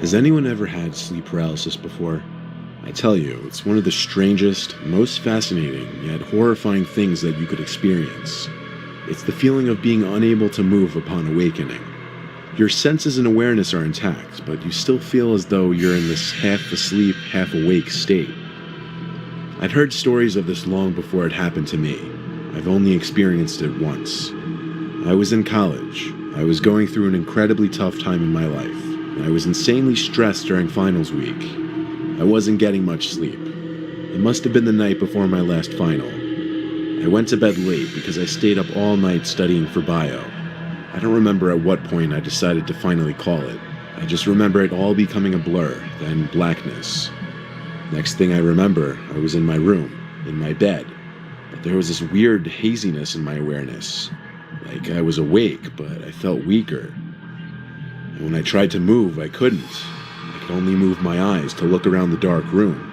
Has anyone ever had sleep paralysis before? I tell you, it's one of the strangest, most fascinating, yet horrifying things that you could experience. It's the feeling of being unable to move upon awakening. Your senses and awareness are intact, but you still feel as though you're in this half-asleep, half-awake state. I'd heard stories of this long before it happened to me. I've only experienced it once. I was in college. I was going through an incredibly tough time in my life. I was insanely stressed during finals week. I wasn't getting much sleep. It must have been the night before my last final. I went to bed late because I stayed up all night studying for bio. I don't remember at what point I decided to finally call it. I just remember it all becoming a blur, then blackness. Next thing I remember, I was in my room, in my bed. But there was this weird haziness in my awareness. Like I was awake, but I felt weaker. And when I tried to move, I couldn't. I could only move my eyes to look around the dark room.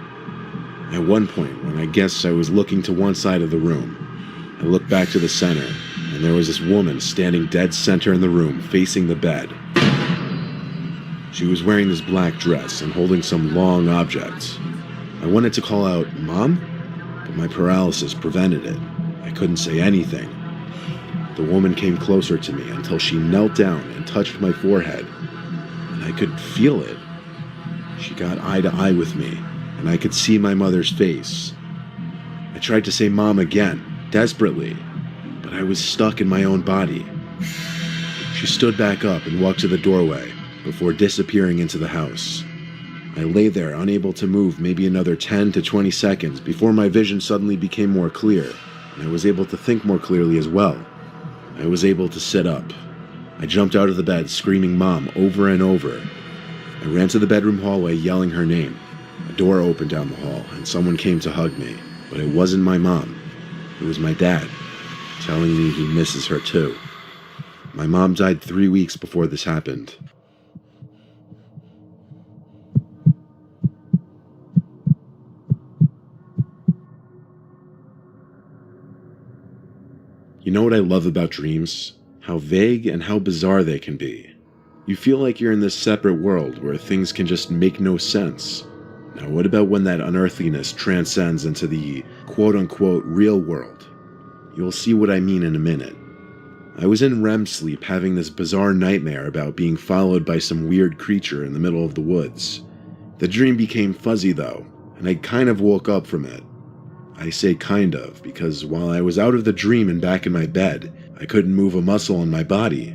At one point, when I guess I was looking to one side of the room, I looked back to the center, and there was this woman standing dead center in the room, facing the bed. She was wearing this black dress and holding some long object. I wanted to call out, "Mom?" But my paralysis prevented it. I couldn't say anything. The woman came closer to me until she knelt down and touched my forehead, and I could feel it. She got eye to eye with me, and I could see my mother's face. I tried to say "Mom" again, desperately, but I was stuck in my own body. She stood back up and walked to the doorway before disappearing into the house. I lay there, unable to move, maybe another 10 to 20 seconds before my vision suddenly became more clear, and I was able to think more clearly as well. I was able to sit up. I jumped out of the bed, screaming "Mom" over and over. I ran to the bedroom hallway, yelling her name. A door opened down the hall, and someone came to hug me. But it wasn't my mom. It was my dad, telling me he misses her too. My mom died 3 weeks before this happened. You know what I love about dreams? How vague and how bizarre they can be. You feel like you're in this separate world where things can just make no sense. Now what about when that unearthliness transcends into the quote-unquote real world? You'll see what I mean in a minute. I was in REM sleep having this bizarre nightmare about being followed by some weird creature in the middle of the woods. The dream became fuzzy though, and I kind of woke up from it. I say kind of, because while I was out of the dream and back in my bed, I couldn't move a muscle in my body.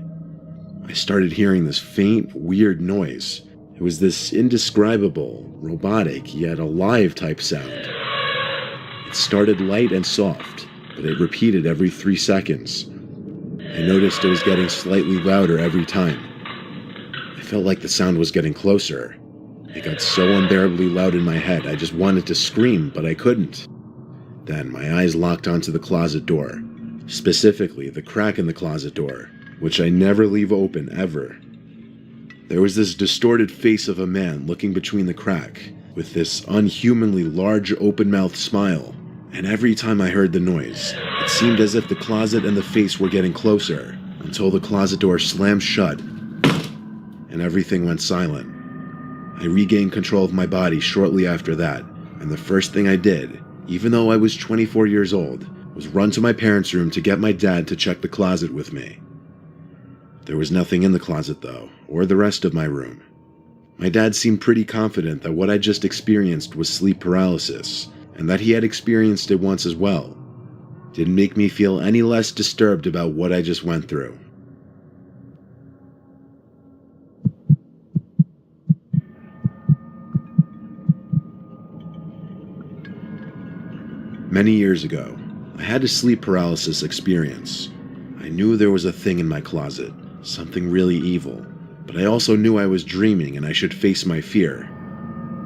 I started hearing this faint, weird noise. It was this indescribable, robotic, yet alive type sound. It started light and soft, but it repeated every 3 seconds. I noticed it was getting slightly louder every time. I felt like the sound was getting closer. It got so unbearably loud in my head, I just wanted to scream, but I couldn't. Then my eyes locked onto the closet door, specifically the crack in the closet door, which I never leave open ever. There was this distorted face of a man looking between the crack, with this unhumanly large open-mouthed smile, and every time I heard the noise, it seemed as if the closet and the face were getting closer, until the closet door slammed shut, and everything went silent. I regained control of my body shortly after that, and the first thing I did, even though I was 24 years old, was run to my parents' room to get my dad to check the closet with me. There was nothing in the closet though, or the rest of my room. My dad seemed pretty confident that what I just experienced was sleep paralysis, and that he had experienced it once as well. Didn't make me feel any less disturbed about what I just went through. Many years ago, I had a sleep paralysis experience. I knew there was a thing in my closet, something really evil, but I also knew I was dreaming and I should face my fear.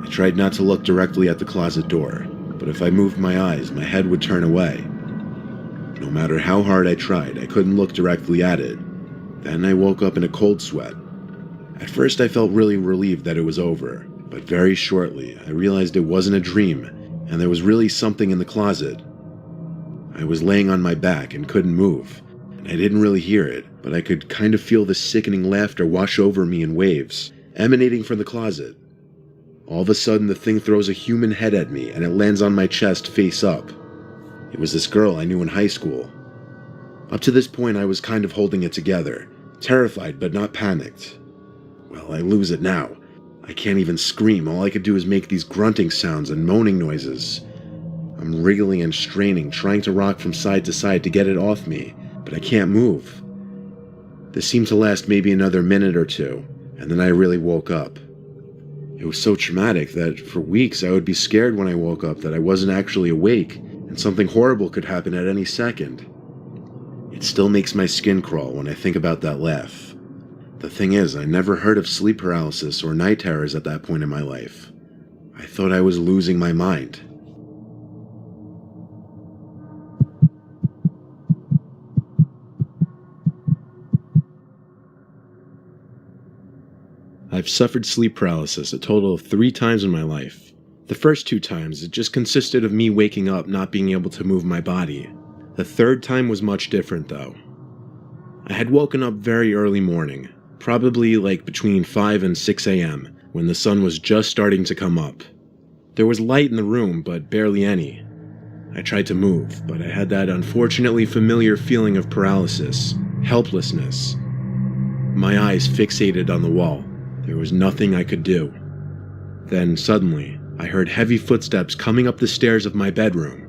I tried not to look directly at the closet door, but if I moved my eyes, my head would turn away. No matter how hard I tried, I couldn't look directly at it. Then I woke up in a cold sweat. At first I felt really relieved that it was over, but very shortly I realized it wasn't a dream, and there was really something in the closet. I was laying on my back and couldn't move, and I didn't really hear it, but I could kind of feel the sickening laughter wash over me in waves, emanating from the closet. All of a sudden, the thing throws a human head at me, and it lands on my chest face up. It was this girl I knew in high school. Up to this point, I was kind of holding it together, terrified but not panicked. Well, I lose it now. I can't even scream. All I could do is make these grunting sounds and moaning noises. I'm wriggling and straining, trying to rock from side to side to get it off me, but I can't move. This seemed to last maybe another minute or two, and then I really woke up. It was so traumatic that for weeks I would be scared when I woke up that I wasn't actually awake and something horrible could happen at any second. It still makes my skin crawl when I think about that laugh. The thing is, I never heard of sleep paralysis or night terrors at that point in my life. I thought I was losing my mind. I've suffered sleep paralysis a total of 3 times in my life. The first 2 times, it just consisted of me waking up not being able to move my body. The third time was much different though. I had woken up very early morning, probably like between 5 and 6 a.m., when the sun was just starting to come up. There was light in the room, but barely any. I tried to move, but I had that unfortunately familiar feeling of paralysis, helplessness. My eyes fixated on the wall. There was nothing I could do. Then, suddenly, I heard heavy footsteps coming up the stairs of my bedroom.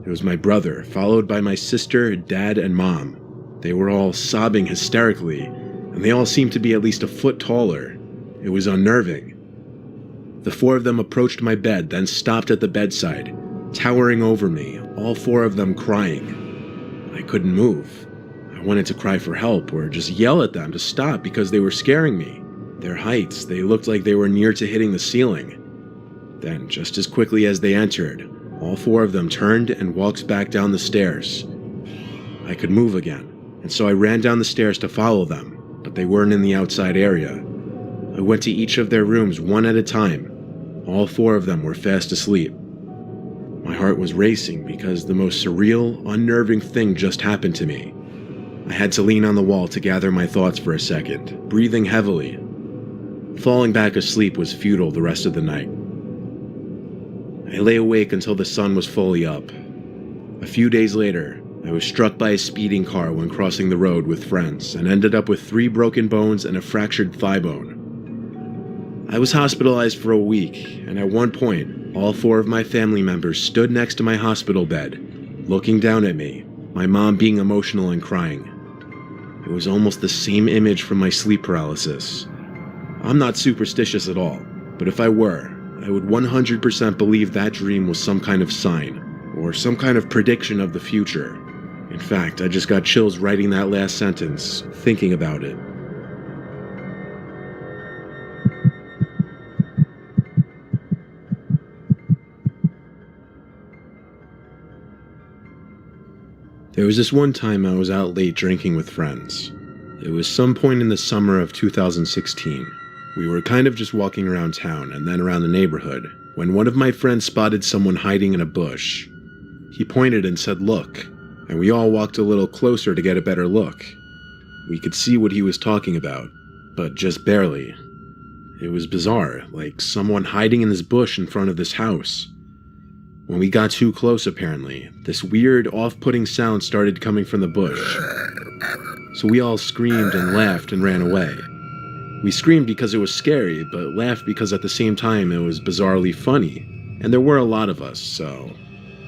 It was my brother, followed by my sister, dad, and mom. They were all sobbing hysterically, and they all seemed to be at least a foot taller. It was unnerving. The 4 of them approached my bed, then stopped at the bedside, towering over me, all 4 of them crying. I couldn't move. I wanted to cry for help or just yell at them to stop because they were scaring me. Their heights, they looked like they were near to hitting the ceiling. Then, just as quickly as they entered, all 4 of them turned and walked back down the stairs. I could move again, and so I ran down the stairs to follow them, but they weren't in the outside area. I went to each of their rooms one at a time. All 4 of them were fast asleep. My heart was racing because the most surreal, unnerving thing just happened to me. I had to lean on the wall to gather my thoughts for a second, breathing heavily. Falling back asleep was futile the rest of the night. I lay awake until the sun was fully up. A few days later, I was struck by a speeding car when crossing the road with friends and ended up with 3 broken bones and a fractured thigh bone. I was hospitalized for a week, and at one point, all 4 of my family members stood next to my hospital bed, looking down at me, my mom being emotional and crying. It was almost the same image from my sleep paralysis. I'm not superstitious at all, but if I were, I would 100% believe that dream was some kind of sign, or some kind of prediction of the future. In fact, I just got chills writing that last sentence, thinking about it. There was this one time I was out late drinking with friends. It was some point in the summer of 2016. We were kind of just walking around town and then around the neighborhood when one of my friends spotted someone hiding in a bush. He pointed and said, "Look," and we all walked a little closer to get a better look. We could see what he was talking about, but just barely. It was bizarre, like someone hiding in this bush in front of this house. When we got too close, apparently, this weird, off-putting sound started coming from the bush. So we all screamed and laughed and ran away. We screamed because it was scary, but laughed because at the same time it was bizarrely funny, and there were a lot of us, so...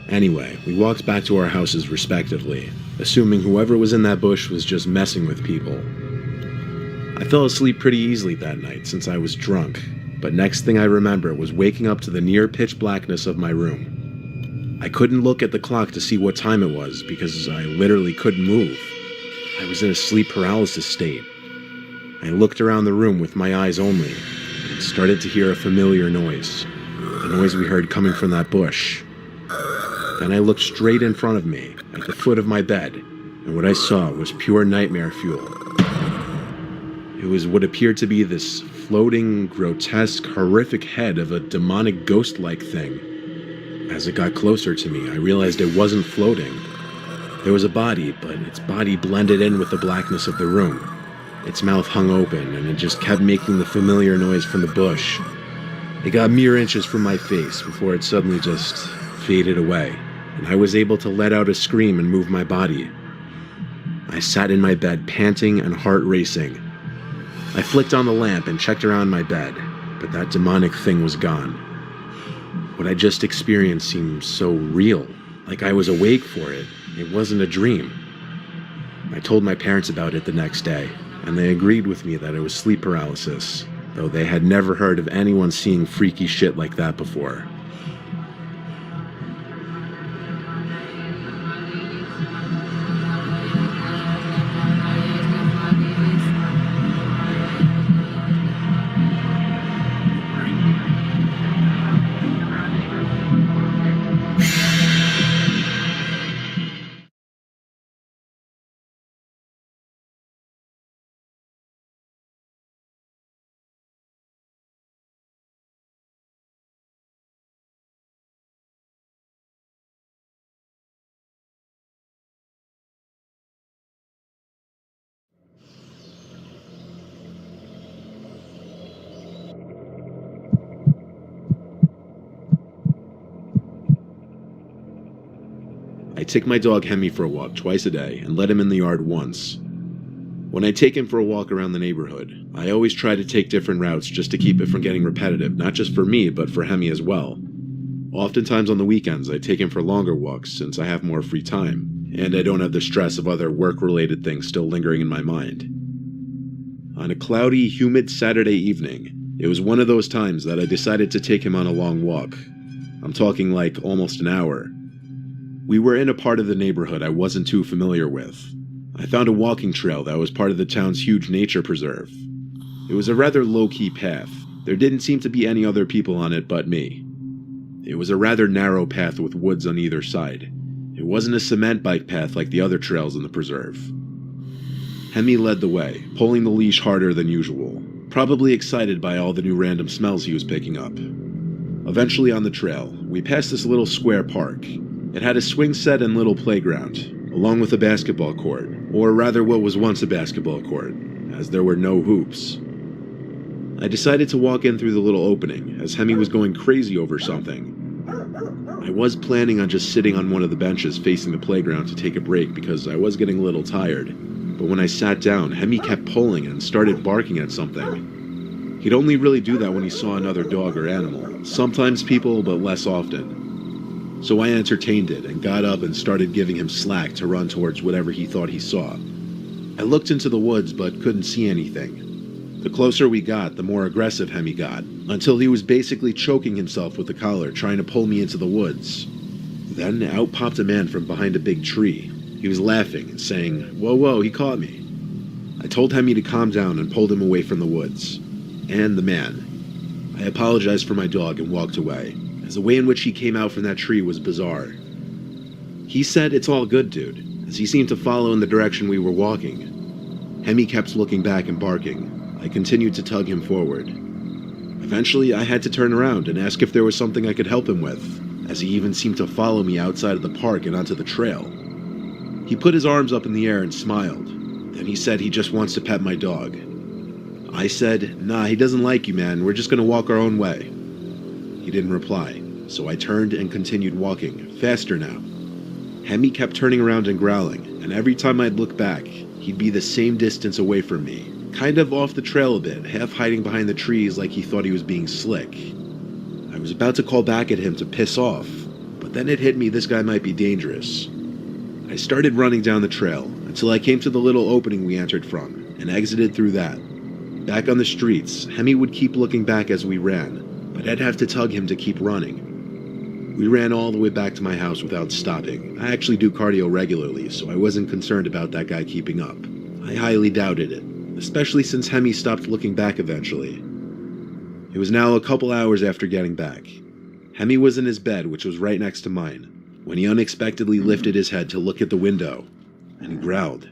Anyway, we walked back to our houses respectively, assuming whoever was in that bush was just messing with people. I fell asleep pretty easily that night since I was drunk, but next thing I remember was waking up to the near pitch blackness of my room. I couldn't look at the clock to see what time it was because I literally couldn't move. I was in a sleep paralysis state. I looked around the room with my eyes only and started to hear a familiar noise, the noise we heard coming from that bush. Then I looked straight in front of me, at the foot of my bed, and what I saw was pure nightmare fuel. It was what appeared to be this floating, grotesque, horrific head of a demonic ghost-like thing. As it got closer to me, I realized it wasn't floating. There was a body, but its body blended in with the blackness of the room. Its mouth hung open, and it just kept making the familiar noise from the bush. It got mere inches from my face before it suddenly just faded away, and I was able to let out a scream and move my body. I sat in my bed, panting and heart racing. I flicked on the lamp and checked around my bed, but that demonic thing was gone. What I just experienced seemed so real, like I was awake for it. It wasn't a dream. I told my parents about it the next day, and they agreed with me that it was sleep paralysis, though they had never heard of anyone seeing freaky shit like that before. I take my dog Hemi for a walk twice a day and let him in the yard once. When I take him for a walk around the neighborhood, I always try to take different routes just to keep it from getting repetitive, not just for me, but for Hemi as well. Oftentimes on the weekends, I take him for longer walks since I have more free time, and I don't have the stress of other work-related things still lingering in my mind. On a cloudy, humid Saturday evening, it was one of those times that I decided to take him on a long walk. I'm talking like almost an hour. We were in a part of the neighborhood I wasn't too familiar with. I found a walking trail that was part of the town's huge nature preserve. It was a rather low-key path. There didn't seem to be any other people on it but me. It was a rather narrow path with woods on either side. It wasn't a cement bike path like the other trails in the preserve. Hemi led the way, pulling the leash harder than usual, probably excited by all the new random smells he was picking up. Eventually on the trail, we passed this little square park. It had a swing set and little playground, along with a basketball court, or rather what was once a basketball court, as there were no hoops. I decided to walk in through the little opening, as Hemi was going crazy over something. I was planning on just sitting on one of the benches facing the playground to take a break because I was getting a little tired, but when I sat down, Hemi kept pulling and started barking at something. He'd only really do that when he saw another dog or animal, sometimes people, but less often. So I entertained it and got up and started giving him slack to run towards whatever he thought he saw. I looked into the woods but couldn't see anything. The closer we got, the more aggressive Hemi got, until he was basically choking himself with the collar, trying to pull me into the woods. Then out popped a man from behind a big tree. He was laughing and saying, "Whoa, whoa, he caught me." I told Hemi to calm down and pulled him away from the woods. And the man. I apologized for my dog and walked away, as the way in which he came out from that tree was bizarre. He said, "It's all good, dude," as he seemed to follow in the direction we were walking. Hemi kept looking back and barking. I continued to tug him forward. Eventually, I had to turn around and ask if there was something I could help him with, as he even seemed to follow me outside of the park and onto the trail. He put his arms up in the air and smiled. Then he said he just wants to pet my dog. I said, "Nah, he doesn't like you, man. We're just gonna walk our own way." He didn't reply, so I turned and continued walking, faster now. Hemi kept turning around and growling, and every time I'd look back, he'd be the same distance away from me, kind of off the trail a bit, half hiding behind the trees like he thought he was being slick. I was about to call back at him to piss off, but then it hit me this guy might be dangerous. I started running down the trail until I came to the little opening we entered from, and exited through that. Back on the streets, Hemi would keep looking back as we ran, but I'd have to tug him to keep running. We ran all the way back to my house without stopping. I actually do cardio regularly, so I wasn't concerned about that guy keeping up. I highly doubted it, especially since Hemi stopped looking back eventually. It was now a couple hours after getting back. Hemi was in his bed, which was right next to mine, when he unexpectedly lifted his head to look at the window, and he growled.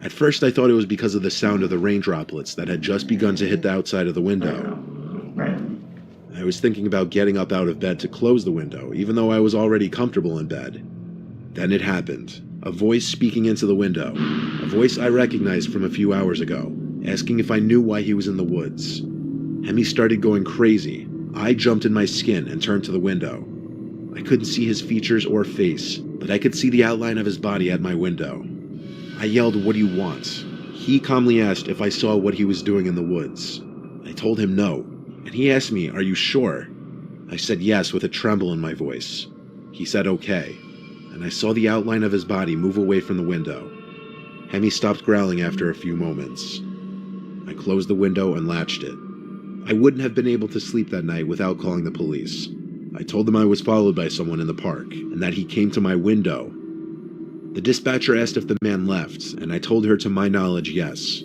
At first I thought it was because of the sound of the rain droplets that had just begun to hit the outside of the window. I was thinking about getting up out of bed to close the window, even though I was already comfortable in bed. Then it happened. A voice speaking into the window. A voice I recognized from a few hours ago. asking if I knew why he was in the woods. Hemi started going crazy. I jumped in my skin and turned to the window. I couldn't see his features or face, but I could see the outline of his body at my window. I yelled, "What do you want?" He calmly asked if I saw what he was doing in the woods. I told him no, and he asked me, "Are you sure?" I said yes with a tremble in my voice. He said okay, and I saw the outline of his body move away from the window. Hemi stopped growling after a few moments. I closed the window and latched it. I wouldn't have been able to sleep that night without calling the police. I told them I was followed by someone in the park, and that he came to my window. The dispatcher asked if the man left, and I told her to my knowledge, yes.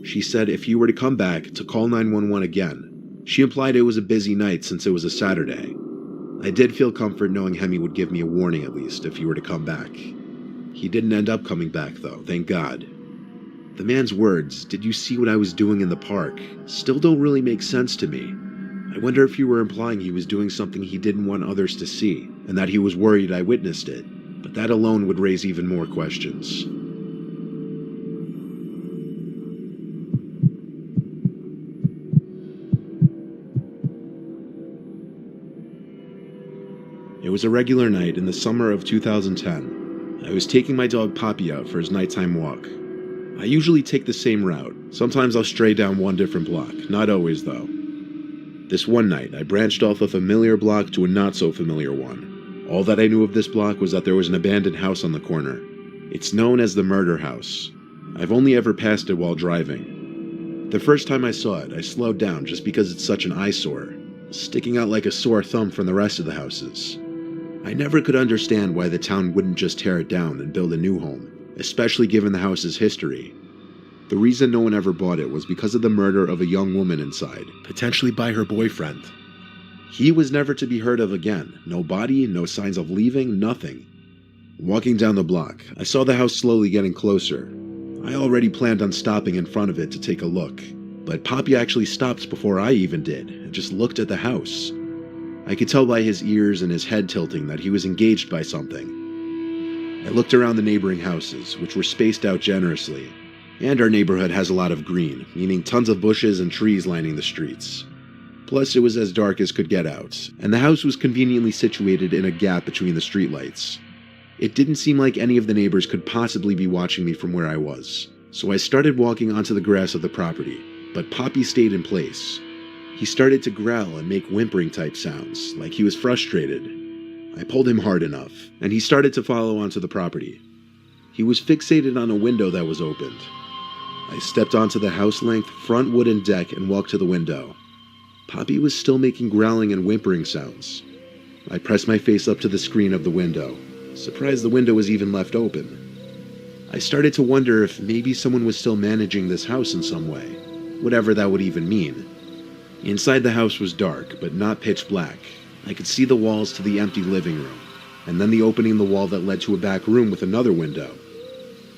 She said if he were to come back, to call 911 again. She implied it was a busy night since it was a Saturday. I did feel comfort knowing Hemi would give me a warning at least if he were to come back. He didn't end up coming back though, thank God. The man's words, "Did you see what I was doing in the park?" still don't really make sense to me. I wonder if he were implying he was doing something he didn't want others to see, and that he was worried I witnessed it, but that alone would raise even more questions. It was a regular night in the summer of 2010. I was taking my dog Poppy out for his nighttime walk. I usually take the same route. Sometimes I'll stray down one different block, not always though. This one night, I branched off a familiar block to a not-so-familiar one. All that I knew of this block was that there was an abandoned house on the corner. It's known as the Murder House. I've only ever passed it while driving. The first time I saw it, I slowed down just because it's such an eyesore, sticking out like a sore thumb from the rest of the houses. I never could understand why the town wouldn't just tear it down and build a new home, especially given the house's history. The reason no one ever bought it was because of the murder of a young woman inside, potentially by her boyfriend. He was never to be heard of again. No body, no signs of leaving, nothing. Walking down the block, I saw the house slowly getting closer. I already planned on stopping in front of it to take a look, but Poppy actually stopped before I even did, and just looked at the house. I could tell by his ears and his head tilting that he was engaged by something. I looked around the neighboring houses, which were spaced out generously, and our neighborhood has a lot of green, meaning tons of bushes and trees lining the streets. Plus, it was as dark as could get out, and the house was conveniently situated in a gap between the streetlights. It didn't seem like any of the neighbors could possibly be watching me from where I was, so I started walking onto the grass of the property, but Poppy stayed in place. He started to growl and make whimpering-type sounds, like he was frustrated. I pulled him hard enough, and he started to follow onto the property. He was fixated on a window that was opened. I stepped onto the house-length front wooden deck and walked to the window. Poppy was still making growling and whimpering sounds. I pressed my face up to the screen of the window, surprised the window was even left open. I started to wonder if maybe someone was still managing this house in some way, whatever that would even mean. Inside the house was dark, but not pitch black. I could see the walls to the empty living room, and then the opening in the wall that led to a back room with another window.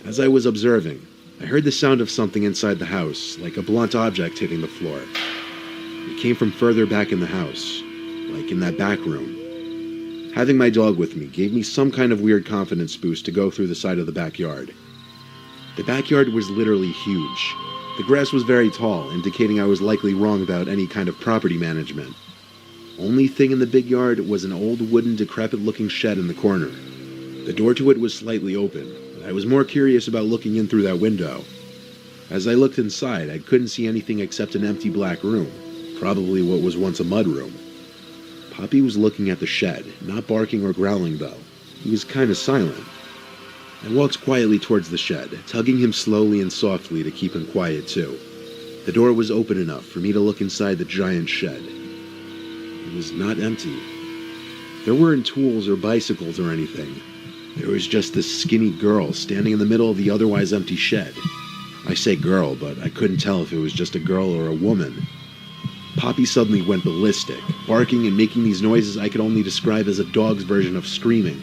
As I was observing, I heard the sound of something inside the house, like a blunt object hitting the floor. It came from further back in the house, like in that back room. Having my dog with me gave me some kind of weird confidence boost to go through the side of the backyard. The backyard was literally huge. The grass was very tall, indicating I was likely wrong about any kind of property management. Only thing in the big yard was an old wooden decrepit-looking shed in the corner. The door to it was slightly open, but I was more curious about looking in through that window. As I looked inside, I couldn't see anything except an empty black room, probably what was once a mudroom. Poppy was looking at the shed, not barking or growling though. He was kinda silent. I walked quietly towards the shed, tugging him slowly and softly to keep him quiet too. The door was open enough for me to look inside the giant shed. It was not empty. There weren't tools or bicycles or anything. There was just this skinny girl standing in the middle of the otherwise empty shed. I say girl, but I couldn't tell if it was just a girl or a woman. Poppy suddenly went ballistic, barking and making these noises I could only describe as a dog's version of screaming.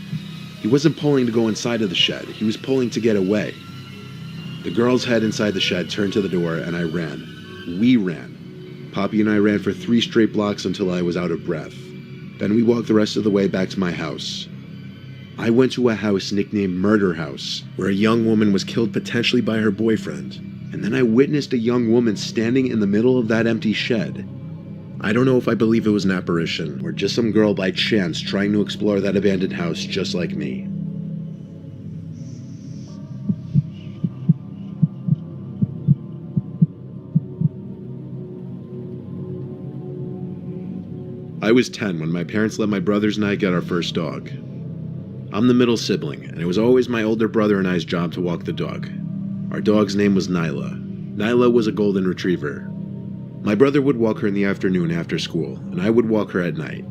He wasn't pulling to go inside of the shed, he was pulling to get away. The girl's head inside the shed turned to the door and I ran. We ran. Poppy and I ran for 3 straight blocks until I was out of breath. Then we walked the rest of the way back to my house. I went to a house nicknamed Murder House, where a young woman was killed potentially by her boyfriend. And then I witnessed a young woman standing in the middle of that empty shed. I don't know if I believe it was an apparition, or just some girl by chance trying to explore that abandoned house just like me. I was 10 when my parents let my brothers and I get our first dog. I'm the middle sibling, and it was always my older brother and I's job to walk the dog. Our dog's name was Nyla. Nyla was a golden retriever. My brother would walk her in the afternoon after school, and I would walk her at night.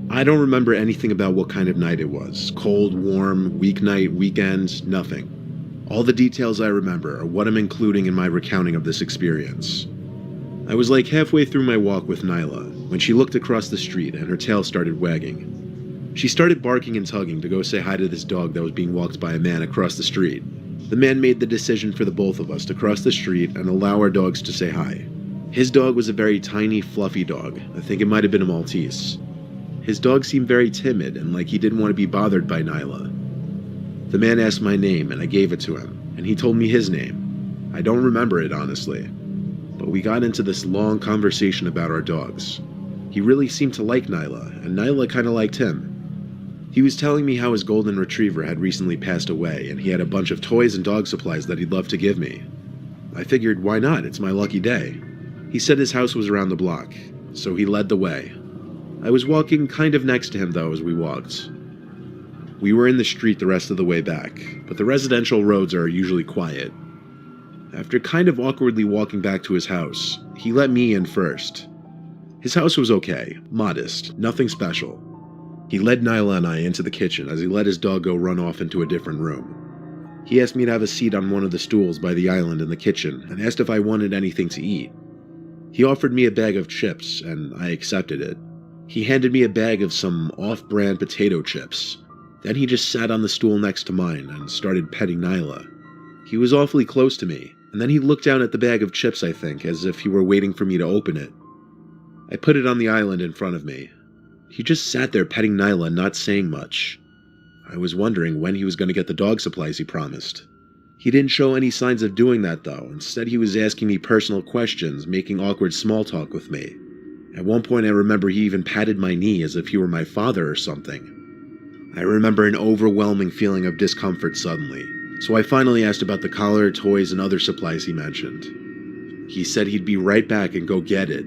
I don't remember anything about what kind of night it was. Cold, warm, weeknight, weekend, nothing. All the details I remember are what I'm including in my recounting of this experience. I was like halfway through my walk with Nyla when she looked across the street and her tail started wagging. She started barking and tugging to go say hi to this dog that was being walked by a man across the street. The man made the decision for the both of us to cross the street and allow our dogs to say hi. His dog was a very tiny, fluffy dog. I think it might have been a Maltese. His dog seemed very timid and like he didn't want to be bothered by Nyla. The man asked my name and I gave it to him, and he told me his name. I don't remember it, honestly. But we got into this long conversation about our dogs. He really seemed to like Nyla, and Nyla kind of liked him. He was telling me how his golden retriever had recently passed away, and he had a bunch of toys and dog supplies that he'd love to give me. I figured, why not? It's my lucky day. He said his house was around the block, so he led the way. I was walking kind of next to him, though, as we walked. We were in the street the rest of the way back, but the residential roads are usually quiet. After kind of awkwardly walking back to his house, he let me in first. His house was okay, modest, nothing special. He led Nyla and I into the kitchen as he let his dog go run off into a different room. He asked me to have a seat on one of the stools by the island in the kitchen and asked if I wanted anything to eat. He offered me a bag of chips, and I accepted it. He handed me a bag of some off-brand potato chips. Then he just sat on the stool next to mine and started petting Nyla. He was awfully close to me, and then he looked down at the bag of chips, I think, as if he were waiting for me to open it. I put it on the island in front of me. He just sat there petting Nyla, not saying much. I was wondering when he was going to get the dog supplies he promised. He didn't show any signs of doing that, though. Instead, he was asking me personal questions, making awkward small talk with me. At one point, I remember he even patted my knee as if he were my father or something. I remember an overwhelming feeling of discomfort suddenly, so I finally asked about the collar, toys, and other supplies he mentioned. He said he'd be right back and go get it.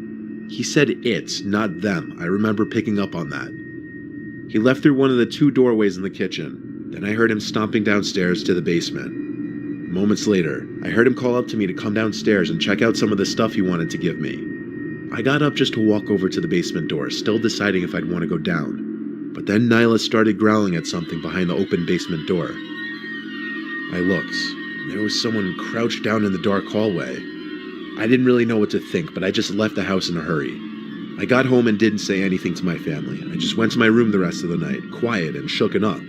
He said it, not them. I remember picking up on that. He left through one of the two doorways in the kitchen. Then I heard him stomping downstairs to the basement. Moments later, I heard him call up to me to come downstairs and check out some of the stuff he wanted to give me. I got up just to walk over to the basement door, still deciding if I'd want to go down. But then Nyla started growling at something behind the open basement door. I looked. There was someone crouched down in the dark hallway. I didn't really know what to think, but I just left the house in a hurry. I got home and didn't say anything to my family. I just went to my room the rest of the night, quiet and shooken up.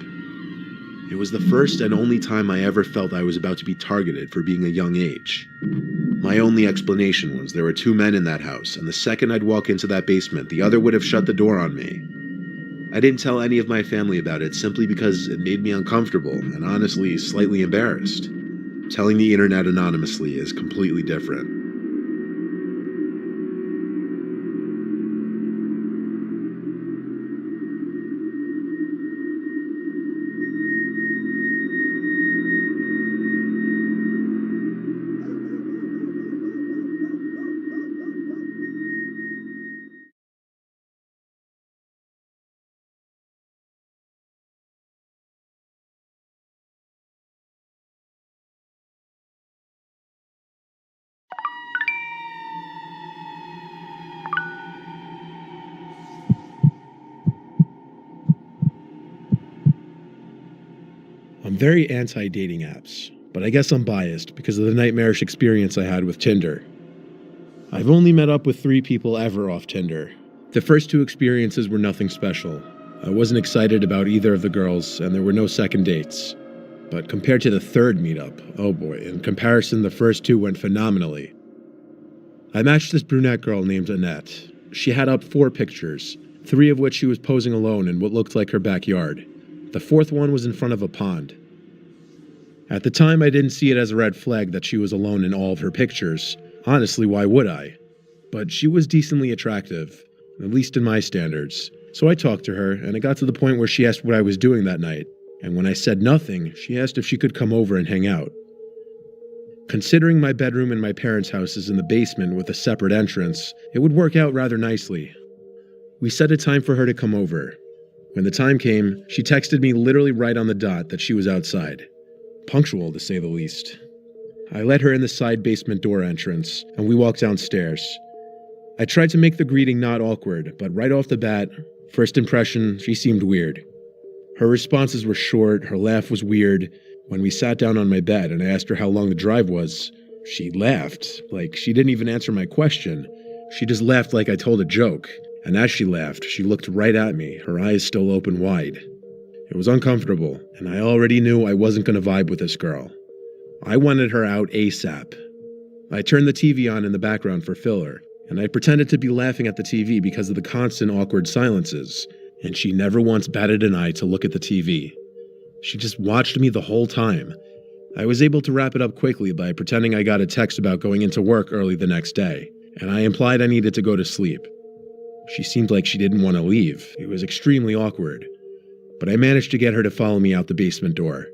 It was the first and only time I ever felt I was about to be targeted for being a young age. My only explanation was there were two men in that house, and the second I'd walk into that basement, the other would have shut the door on me. I didn't tell any of my family about it simply because it made me uncomfortable and honestly slightly embarrassed. Telling the internet anonymously is completely different. I'm very anti-dating apps, but I guess I'm biased because of the nightmarish experience I had with Tinder. I've only met up with 3 people ever off Tinder. The first 2 experiences were nothing special. I wasn't excited about either of the girls, and there were no second dates. But compared to the third meetup, oh boy, in comparison the first 2 went phenomenally. I matched this brunette girl named Annette. She had up 4 pictures, 3 of which she was posing alone in what looked like her backyard. The 4th one was in front of a pond. At the time, I didn't see it as a red flag that she was alone in all of her pictures. Honestly, why would I? But she was decently attractive, at least in my standards. So I talked to her, and it got to the point where she asked what I was doing that night. And when I said nothing, she asked if she could come over and hang out. Considering my bedroom in my parents' house is in the basement with a separate entrance, it would work out rather nicely. We set a time for her to come over. When the time came, she texted me literally right on the dot that she was outside. Punctual, to say the least. I let her in the side basement door entrance, and we walked downstairs. I tried to make the greeting not awkward, but right off the bat, first impression, she seemed weird. Her responses were short, her laugh was weird. When we sat down on my bed and I asked her how long the drive was, she laughed, like she didn't even answer my question. She just laughed like I told a joke, and as she laughed, she looked right at me, her eyes still open wide. It was uncomfortable, and I already knew I wasn't going to vibe with this girl. I wanted her out ASAP. I turned the TV on in the background for filler, and I pretended to be laughing at the TV because of the constant awkward silences, and she never once batted an eye to look at the TV. She just watched me the whole time. I was able to wrap it up quickly by pretending I got a text about going into work early the next day, and I implied I needed to go to sleep. She seemed like she didn't want to leave. It was extremely awkward. But I managed to get her to follow me out the basement door.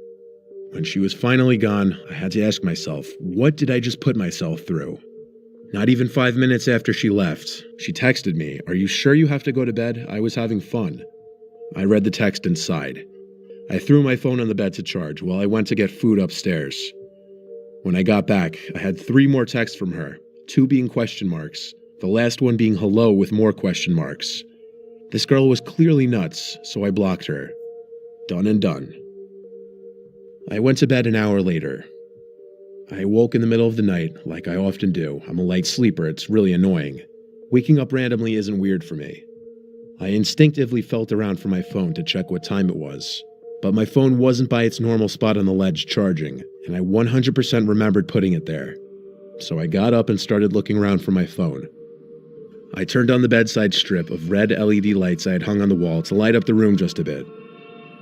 When she was finally gone, I had to ask myself, what did I just put myself through? Not even 5 minutes after she left, she texted me, "Are you sure you have to go to bed? I was having fun." I read the text and sighed. I threw my phone on the bed to charge while I went to get food upstairs. When I got back, I had 3 more texts from her, 2 being question marks, the last one being hello with more question marks. This girl was clearly nuts, so I blocked her. Done and done. I went to bed an hour later. I awoke in the middle of the night, like I often do. I'm a light sleeper, it's really annoying. Waking up randomly isn't weird for me. I instinctively felt around for my phone to check what time it was. But my phone wasn't by its normal spot on the ledge charging, and I 100% remembered putting it there. So I got up and started looking around for my phone. I turned on the bedside strip of red LED lights I had hung on the wall to light up the room just a bit.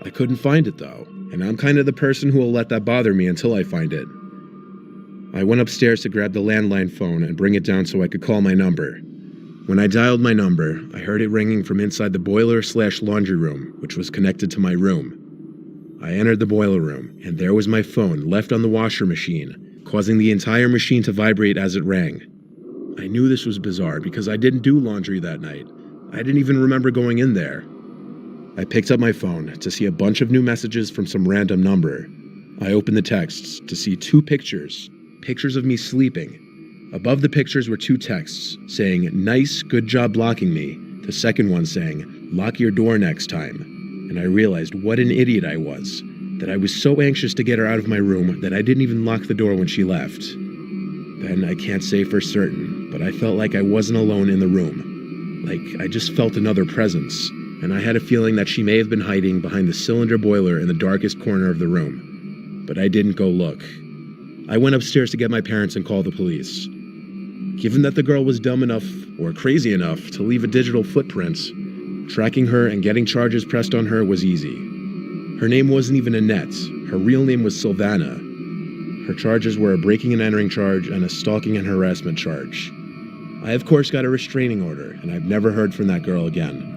I couldn't find it though, and I'm kind of the person who will let that bother me until I find it. I went upstairs to grab the landline phone and bring it down so I could call my number. When I dialed my number, I heard it ringing from inside the boiler/laundry room, which was connected to my room. I entered the boiler room, and there was my phone left on the washer machine, causing the entire machine to vibrate as it rang. I knew this was bizarre because I didn't do laundry that night. I didn't even remember going in there. I picked up my phone to see a bunch of new messages from some random number. I opened the texts to see 2 pictures of me sleeping. Above the pictures were 2 texts saying, "Nice, good job blocking me." The second one saying, "Lock your door next time." And I realized what an idiot I was, that I was so anxious to get her out of my room that I didn't even lock the door when she left. Then I can't say for certain, but I felt like I wasn't alone in the room. Like I just felt another presence, and I had a feeling that she may have been hiding behind the cylinder boiler in the darkest corner of the room. But I didn't go look. I went upstairs to get my parents and call the police. Given that the girl was dumb enough, or crazy enough, to leave a digital footprint, tracking her and getting charges pressed on her was easy. Her name wasn't even Annette. Her real name was Sylvana. Her charges were a breaking and entering charge and a stalking and harassment charge. I of course got a restraining order, and I've never heard from that girl again.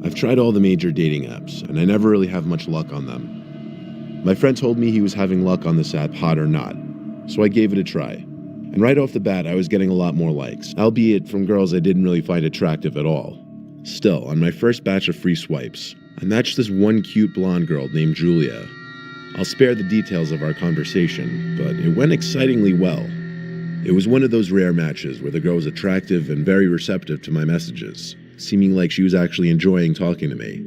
I've tried all the major dating apps, and I never really have much luck on them. My friend told me he was having luck on this app, hot or not, so I gave it a try. And right off the bat, I was getting a lot more likes, albeit from girls I didn't really find attractive at all. Still, on my first batch of free swipes, I matched this one cute blonde girl named Julia. I'll spare the details of our conversation, but it went excitingly well. It was one of those rare matches where the girl was attractive and very receptive to my messages, seeming like she was actually enjoying talking to me.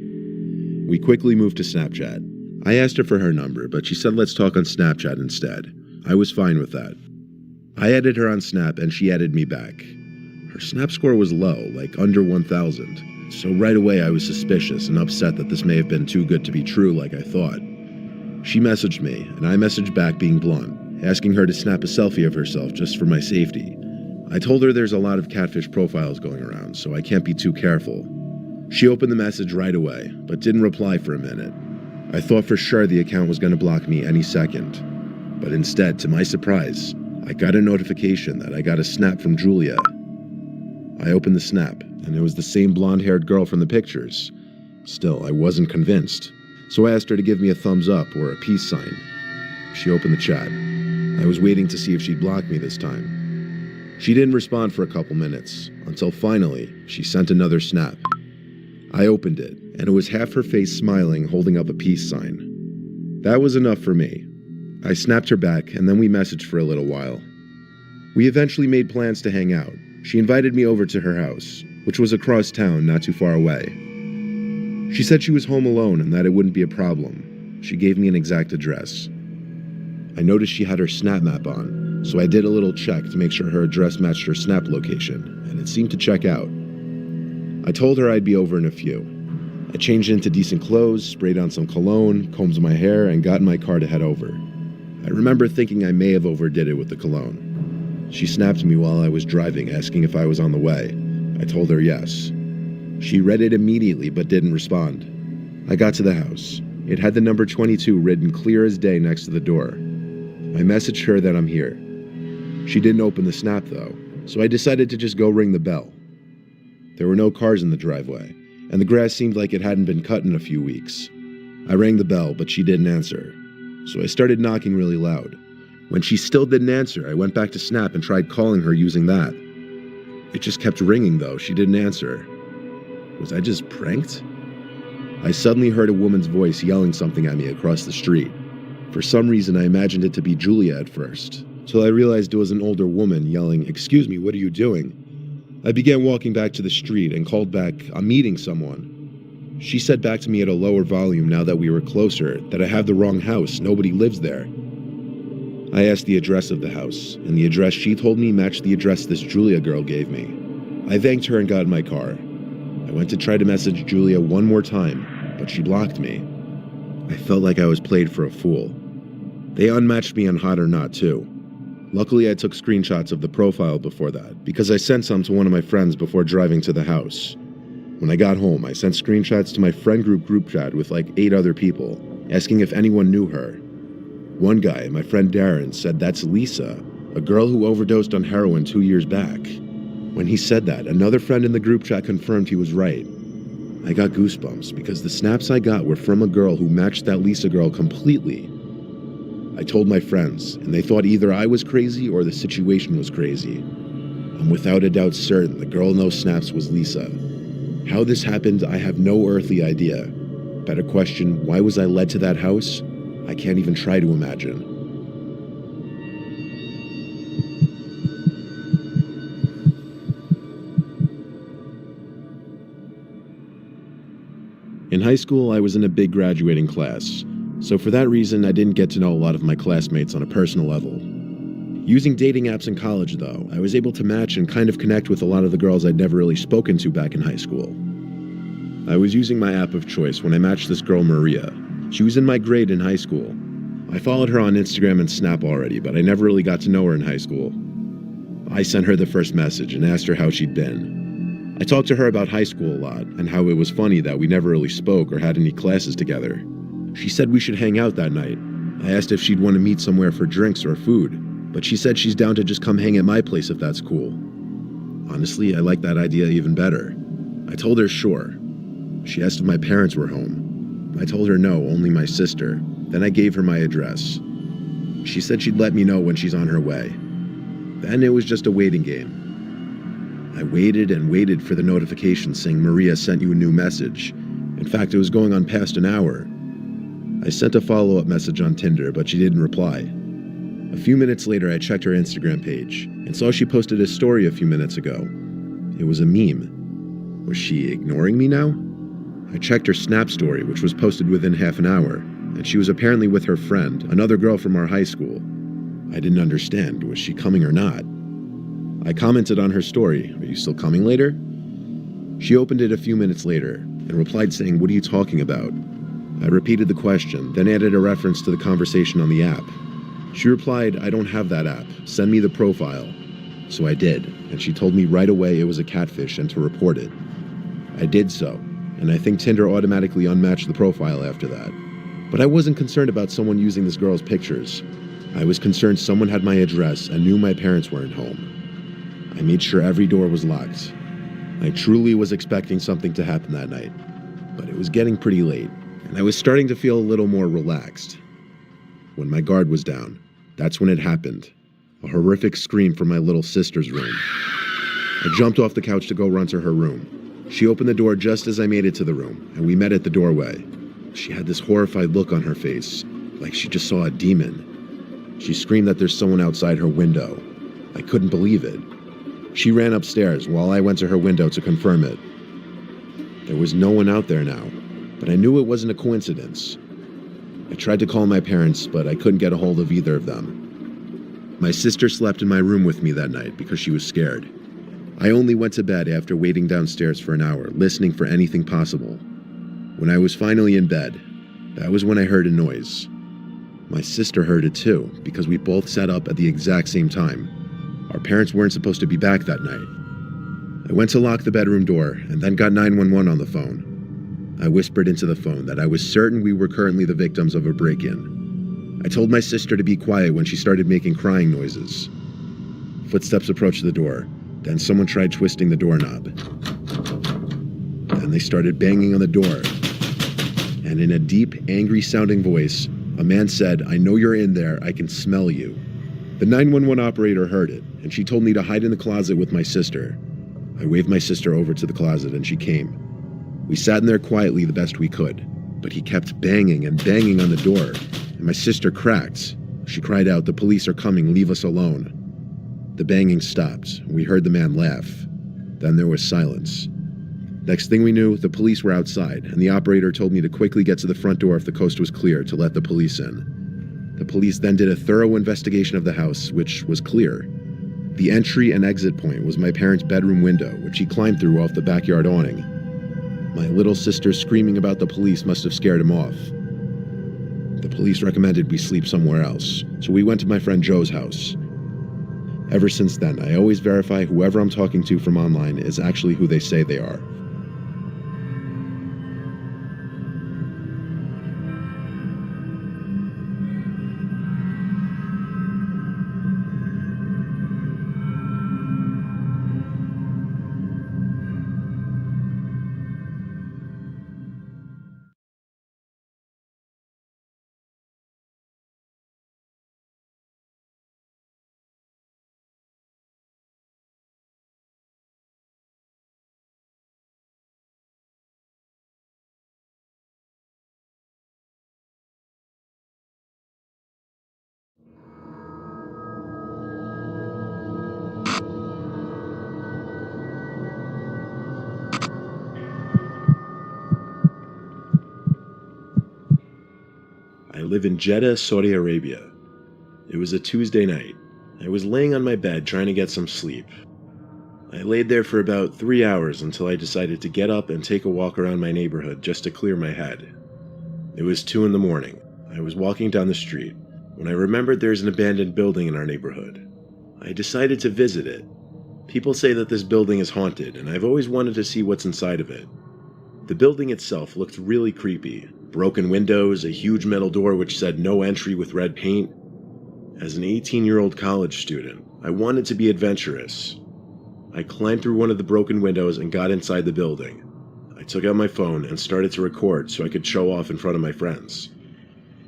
We quickly moved to Snapchat. I asked her for her number, but she said let's talk on Snapchat instead. I was fine with that. I added her on Snap and she added me back. Her Snap score was low, like under 1,000, so right away I was suspicious and upset that this may have been too good to be true like I thought. She messaged me, and I messaged back being blunt, asking her to snap a selfie of herself just for my safety. I told her there's a lot of catfish profiles going around, so I can't be too careful. She opened the message right away, but didn't reply for a minute. I thought for sure the account was going to block me any second. But instead, to my surprise, I got a notification that I got a snap from Julia. I opened the snap, and it was the same blonde-haired girl from the pictures. Still, I wasn't convinced, so I asked her to give me a thumbs up or a peace sign. She opened the chat. I was waiting to see if she'd block me this time. She didn't respond for a couple minutes, until finally, she sent another snap. I opened it, and it was half her face smiling, holding up a peace sign. That was enough for me. I snapped her back, and then we messaged for a little while. We eventually made plans to hang out. She invited me over to her house, which was across town, not too far away. She said she was home alone and that it wouldn't be a problem. She gave me an exact address. I noticed she had her Snap map on, so I did a little check to make sure her address matched her Snap location, and it seemed to check out. I told her I'd be over in a few. I changed into decent clothes, sprayed on some cologne, combed my hair, and got in my car to head over. I remember thinking I may have overdid it with the cologne. She snapped me while I was driving, asking if I was on the way. I told her yes. She read it immediately but didn't respond. I got to the house. It had the number 22 written clear as day next to the door. I messaged her that I'm here. She didn't open the snap though, so I decided to just go ring the bell. There were no cars in the driveway, and the grass seemed like it hadn't been cut in a few weeks. I rang the bell, but she didn't answer, so I started knocking really loud. When she still didn't answer, I went back to Snap and tried calling her using that. It just kept ringing though, she didn't answer. Was I just pranked? I suddenly heard a woman's voice yelling something at me across the street. For some reason, I imagined it to be Julia at first, till I realized it was an older woman yelling, "Excuse me, what are you doing?" I began walking back to the street and called back, "I'm meeting someone." She said back to me at a lower volume now that we were closer that I have the wrong house, nobody lives there. I asked the address of the house, and the address she told me matched the address this Julia girl gave me. I thanked her and got in my car. I went to try to message Julia one more time, but she blocked me. I felt like I was played for a fool. They unmatched me on Hot or Not too. Luckily, I took screenshots of the profile before that, because I sent some to one of my friends before driving to the house. When I got home, I sent screenshots to my friend group chat with like 8 other people, asking if anyone knew her. One guy, my friend Darren, said that's Lisa, a girl who overdosed on heroin 2 years back. When he said that, another friend in the group chat confirmed he was right. I got goosebumps because the snaps I got were from a girl who matched that Lisa girl completely. I told my friends, and they thought either I was crazy or the situation was crazy. I'm without a doubt certain the girl in those snaps was Lisa. How this happened, I have no earthly idea. Better question, why was I led to that house? I can't even try to imagine. In high school, I was in a big graduating class, so for that reason, I didn't get to know a lot of my classmates on a personal level. Using dating apps in college, though, I was able to match and kind of connect with a lot of the girls I'd never really spoken to back in high school. I was using my app of choice when I matched this girl, Maria. She was in my grade in high school. I followed her on Instagram and Snap already, but I never really got to know her in high school. I sent her the first message and asked her how she'd been. I talked to her about high school a lot, and how it was funny that we never really spoke or had any classes together. She said we should hang out that night. I asked if she'd want to meet somewhere for drinks or food, but she said she's down to just come hang at my place if that's cool. Honestly, I like that idea even better. I told her sure. She asked if my parents were home. I told her no, only my sister. Then I gave her my address. She said she'd let me know when she's on her way. Then it was just a waiting game. I waited and waited for the notification saying Maria sent you a new message. In fact, it was going on past an hour. I sent a follow-up message on Tinder, but she didn't reply. A few minutes later, I checked her Instagram page and saw she posted a story a few minutes ago. It was a meme. Was she ignoring me now? I checked her Snap story, which was posted within half an hour, and she was apparently with her friend, another girl from our high school. I didn't understand. Was she coming or not? I commented on her story, "Are you still coming later?" She opened it a few minutes later and replied saying, "What are you talking about?" I repeated the question, then added a reference to the conversation on the app. She replied, "I don't have that app. Send me the profile." So I did, and she told me right away it was a catfish and to report it. I did so, and I think Tinder automatically unmatched the profile after that. But I wasn't concerned about someone using this girl's pictures. I was concerned someone had my address and knew my parents weren't home. I made sure every door was locked. I truly was expecting something to happen that night, but it was getting pretty late, and I was starting to feel a little more relaxed. When my guard was down, that's when it happened. A horrific scream from my little sister's room. I jumped off the couch to go run to her room. She opened the door just as I made it to the room, and we met at the doorway. She had this horrified look on her face, like she just saw a demon. She screamed that there's someone outside her window. I couldn't believe it. She ran upstairs while I went to her window to confirm it. There was no one out there now, but I knew it wasn't a coincidence. I tried to call my parents, but I couldn't get a hold of either of them. My sister slept in my room with me that night because she was scared. I only went to bed after waiting downstairs for an hour, listening for anything possible. When I was finally in bed, that was when I heard a noise. My sister heard it too, because we both sat up at the exact same time. Our parents weren't supposed to be back that night. I went to lock the bedroom door and then got 911 on the phone. I whispered into the phone that I was certain we were currently the victims of a break-in. I told my sister to be quiet when she started making crying noises. Footsteps approached the door. Then someone tried twisting the doorknob. Then they started banging on the door. And in a deep, angry-sounding voice, a man said, "I know you're in there. I can smell you." The 911 operator heard it, and she told me to hide in the closet with my sister. I waved my sister over to the closet, and she came. We sat in there quietly the best we could, but he kept banging and banging on the door, and my sister cracked. She cried out, "The police are coming, leave us alone." The banging stopped. We heard the man laugh. Then there was silence. Next thing we knew, the police were outside, and the operator told me to quickly get to the front door if the coast was clear to let the police in. The police then did a thorough investigation of the house, which was clear. The entry and exit point was my parents' bedroom window, which he climbed through off the backyard awning. My little sister screaming about the police must have scared him off. The police recommended we sleep somewhere else, so we went to my friend Joe's house. Ever since then, I always verify whoever I'm talking to from online is actually who they say they are. I live in Jeddah, Saudi Arabia. It was a Tuesday night. I was laying on my bed trying to get some sleep. I laid there for about 3 hours until I decided to get up and take a walk around my neighborhood just to clear my head. It was 2 in the morning. I was walking down the street when I remembered there's an abandoned building in our neighborhood. I decided to visit it. People say that this building is haunted, and I've always wanted to see what's inside of it. The building itself looked really creepy. Broken windows, a huge metal door which said "no entry" with red paint. As an 18-year-old college student, I wanted to be adventurous. I climbed through one of the broken windows and got inside the building. I took out my phone and started to record so I could show off in front of my friends.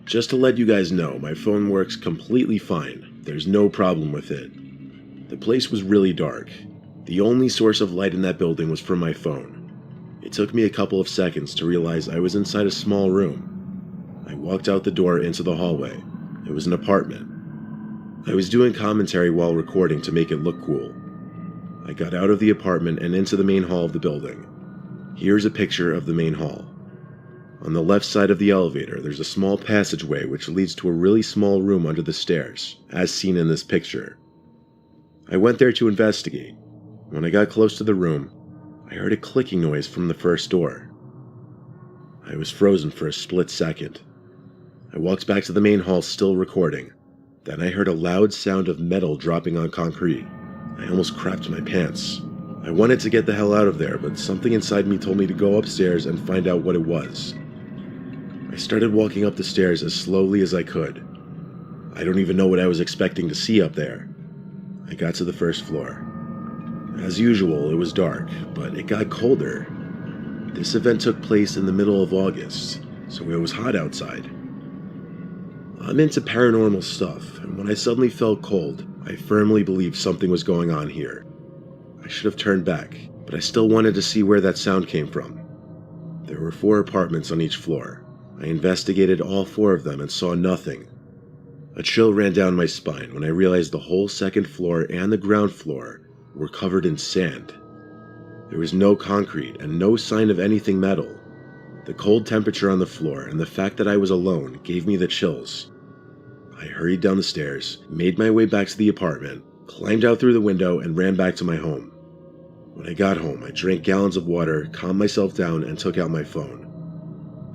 Just to let you guys know, my phone works completely fine. There's no problem with it. The place was really dark. The only source of light in that building was from my phone. It took me a couple of seconds to realize I was inside a small room. I walked out the door into the hallway. It was an apartment. I was doing commentary while recording to make it look cool. I got out of the apartment and into the main hall of the building. Here's a picture of the main hall. On the left side of the elevator, there's a small passageway which leads to a really small room under the stairs, as seen in this picture. I went there to investigate. When I got close to the room, I heard a clicking noise from the first door. I was frozen for a split second. I walked back to the main hall still recording. Then I heard a loud sound of metal dropping on concrete. I almost crapped my pants. I wanted to get the hell out of there, but something inside me told me to go upstairs and find out what it was. I started walking up the stairs as slowly as I could. I don't even know what I was expecting to see up there. I got to the first floor. As usual, it was dark, but it got colder. This event took place in the middle of August, so it was hot outside. I'm into paranormal stuff, and when I suddenly felt cold, I firmly believed something was going on here. I should have turned back, but I still wanted to see where that sound came from. There were 4 apartments on each floor. I investigated all 4 of them and saw nothing. A chill ran down my spine when I realized the whole second floor and the ground floor were covered in sand. There was no concrete and no sign of anything metal. The cold temperature on the floor and the fact that I was alone gave me the chills. I hurried down the stairs, made my way back to the apartment, climbed out through the window, and ran back to my home. When I got home, I drank gallons of water, calmed myself down, and took out my phone.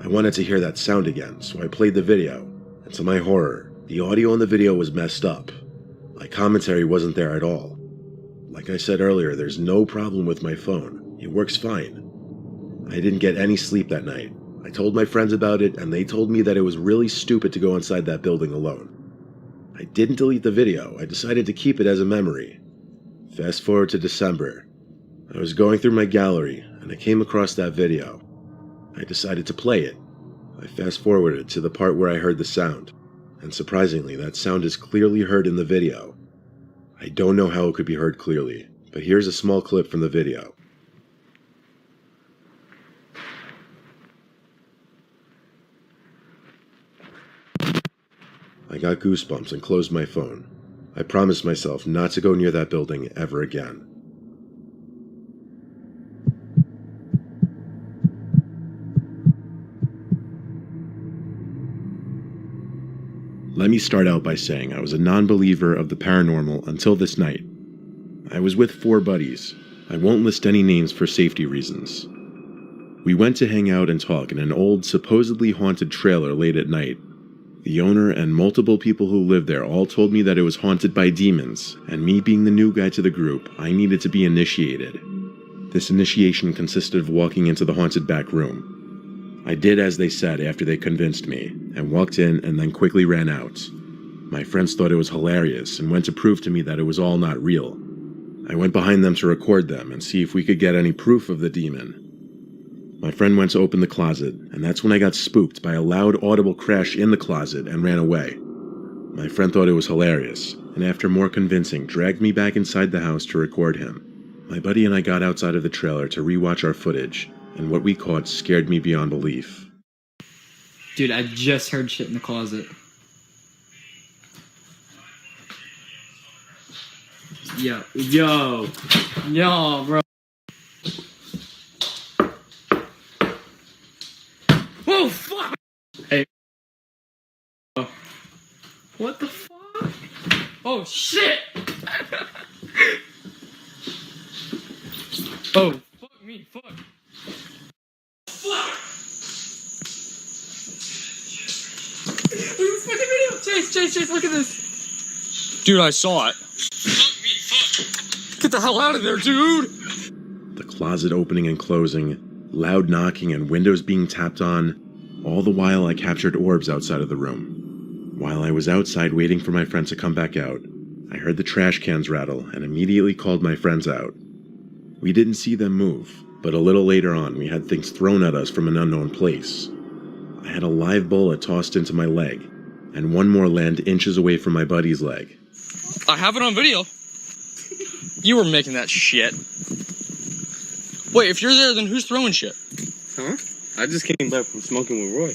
I wanted to hear that sound again, so I played the video, and to my horror, the audio in the video was messed up. My commentary wasn't there at all. Like I said earlier, there's no problem with my phone. It works fine. I didn't get any sleep that night. I told my friends about it, and they told me that it was really stupid to go inside that building alone. I didn't delete the video. I decided to keep it as a memory. Fast forward to December. I was going through my gallery, and I came across that video. I decided to play it. I fast forwarded to the part where I heard the sound, and surprisingly, that sound is clearly heard in the video. I don't know how it could be heard clearly, but here's a small clip from the video. I got goosebumps and closed my phone. I promised myself not to go near that building ever again. Let me start out by saying I was a non-believer of the paranormal until this night. I was with 4 buddies. I won't list any names for safety reasons. We went to hang out and talk in an old, supposedly haunted trailer late at night. The owner and multiple people who lived there all told me that it was haunted by demons, and me being the new guy to the group, I needed to be initiated. This initiation consisted of walking into the haunted back room. I did as they said after they convinced me, and walked in and then quickly ran out. My friends thought it was hilarious and went to prove to me that it was all not real. I went behind them to record them and see if we could get any proof of the demon. My friend went to open the closet, and that's when I got spooked by a loud audible crash in the closet and ran away. My friend thought it was hilarious, and after more convincing, dragged me back inside the house to record him. My buddy and I got outside of the trailer to rewatch our footage, and what we caught scared me beyond belief. Dude, I just heard shit in the closet. Yo, bro. Oh, fuck! Hey. What the fuck? Oh, shit! Oh, fuck me, fuck. Fuck! Look at this fucking video! Chase, look at this! Dude, I saw it. Fuck me, fuck! Get the hell out of there, dude! The closet opening and closing, loud knocking and windows being tapped on. All the while I captured orbs outside of the room. While I was outside waiting for my friend to come back out, I heard the trash cans rattle and immediately called my friends out. We didn't see them move, but a little later on we had things thrown at us from an unknown place. I had a live bullet tossed into my leg, and one more land inches away from my buddy's leg. I have it on video. You were making that shit. Wait, if you're there, then who's throwing shit? Huh? I just came back from smoking with Roy.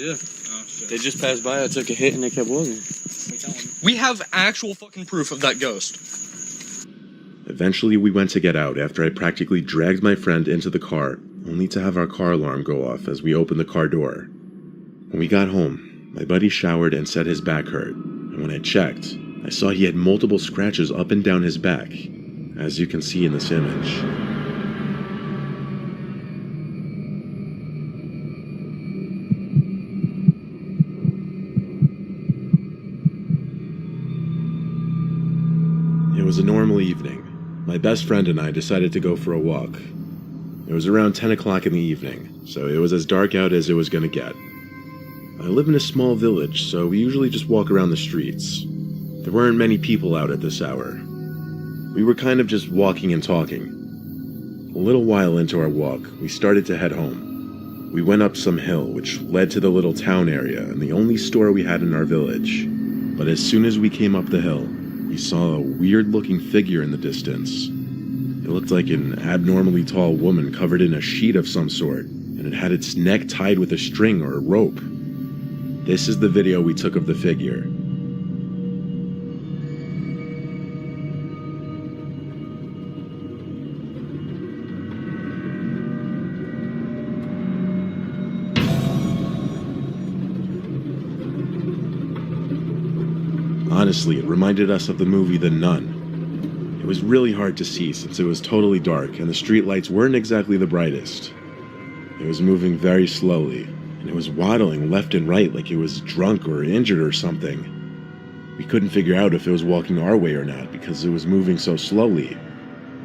Yeah. Oh, shit. They just passed by, I took a hit, and they kept walking. We have actual fucking proof of that ghost. Eventually we went to get out after I practically dragged my friend into the car, only to have our car alarm go off as we opened the car door. When we got home, my buddy showered and said his back hurt, and when I checked, I saw he had multiple scratches up and down his back, as you can see in this image. It It was a normal evening. My best friend and I decided to go for a walk. It was around 10 o'clock in the evening, so it was as dark out as it was going to get. I live in a small village, so we usually just walk around the streets. There weren't many people out at this hour. We were kind of just walking and talking. A little while into our walk, we started to head home. We went up some hill, which led to the little town area and the only store we had in our village. But as soon as we came up the hill, we saw a weird-looking figure in the distance. It looked like an abnormally tall woman covered in a sheet of some sort, and it had its neck tied with a string or a rope. This is the video we took of the figure. Honestly, it reminded us of the movie The Nun. It was really hard to see since it was totally dark and the streetlights weren't exactly the brightest. It was moving very slowly, and it was waddling left and right like it was drunk or injured or something. We couldn't figure out if it was walking our way or not because it was moving so slowly.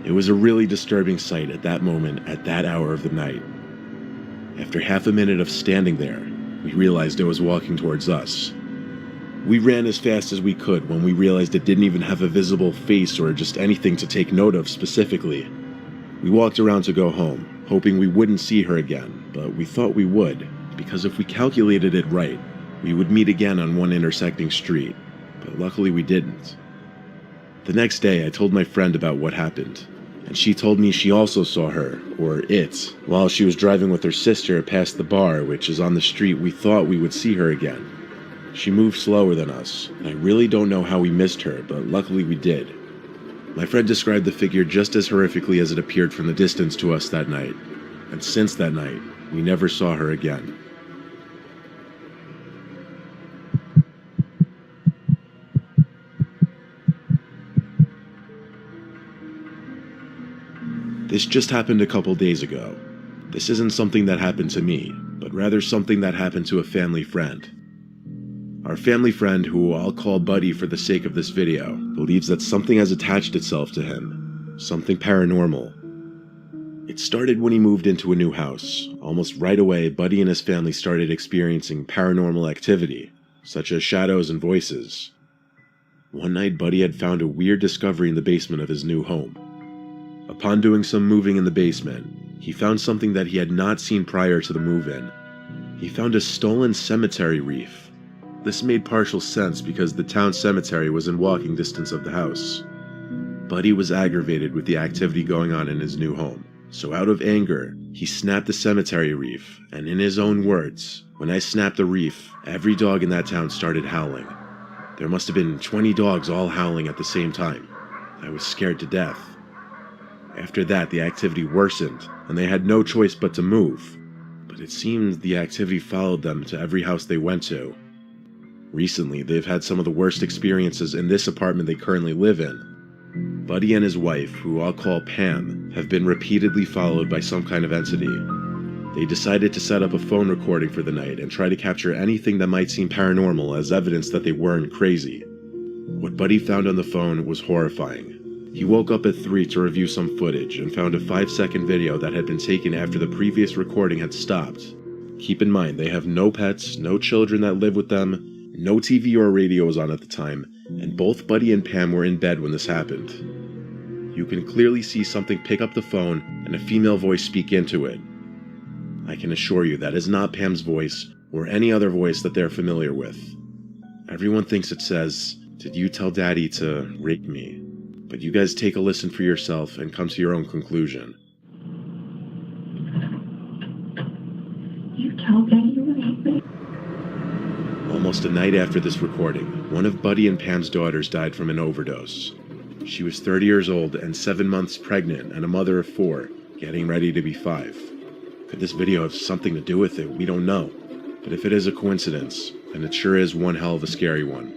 It was a really disturbing sight at that moment, at that hour of the night. After half a minute of standing there, we realized it was walking towards us. We ran as fast as we could when we realized it didn't even have a visible face or just anything to take note of specifically. We walked around to go home, hoping we wouldn't see her again, but we thought we would, because if we calculated it right, we would meet again on one intersecting street, but luckily we didn't. The next day, I told my friend about what happened, and she told me she also saw her, or it, while she was driving with her sister past the bar, which is on the street we thought we would see her again. She moved slower than us, and I really don't know how we missed her, but luckily we did. My friend described the figure just as horrifically as it appeared from the distance to us that night, and since that night, we never saw her again. This just happened a couple days ago. This isn't something that happened to me, but rather something that happened to a family friend. Our family friend, who I'll call Buddy for the sake of this video, believes that something has attached itself to him, something paranormal. It started when he moved into a new house. Almost right away, Buddy and his family started experiencing paranormal activity, such as shadows and voices. One night, Buddy had found a weird discovery in the basement of his new home. Upon doing some moving in the basement, he found something that he had not seen prior to the move-in. He found a stolen cemetery wreath. This made partial sense because the town cemetery was in walking distance of the house. Buddy was aggravated with the activity going on in his new home, so out of anger, he snapped the cemetery wreath, and in his own words, "When I snapped the wreath, every dog in that town started howling. There must have been 20 dogs all howling at the same time. I was scared to death." After that, the activity worsened, and they had no choice but to move. But it seemed the activity followed them to every house they went to. Recently, they've had some of the worst experiences in this apartment they currently live in. Buddy and his wife, who I'll call Pam, have been repeatedly followed by some kind of entity. They decided to set up a phone recording for the night and try to capture anything that might seem paranormal as evidence that they weren't crazy. What Buddy found on the phone was horrifying. He woke up at 3 to review some footage and found a 5-second video that had been taken after the previous recording had stopped. Keep in mind, they have no pets, no children that live with them, no TV or radio was on at the time, and both Buddy and Pam were in bed when this happened. You can clearly see something pick up the phone and a female voice speak into it. I can assure you that is not Pam's voice or any other voice that they're familiar with. Everyone thinks it says, "Did you tell Daddy to rape me?" But you guys take a listen for yourself and come to your own conclusion. You told Daddy you raped me? Almost a night after this recording, one of Buddy and Pam's daughters died from an overdose. She was 30 years old and 7 months pregnant and a mother of 4, getting ready to be 5. Could this video have something to do with it? We don't know. But if it is a coincidence, then it sure is one hell of a scary one.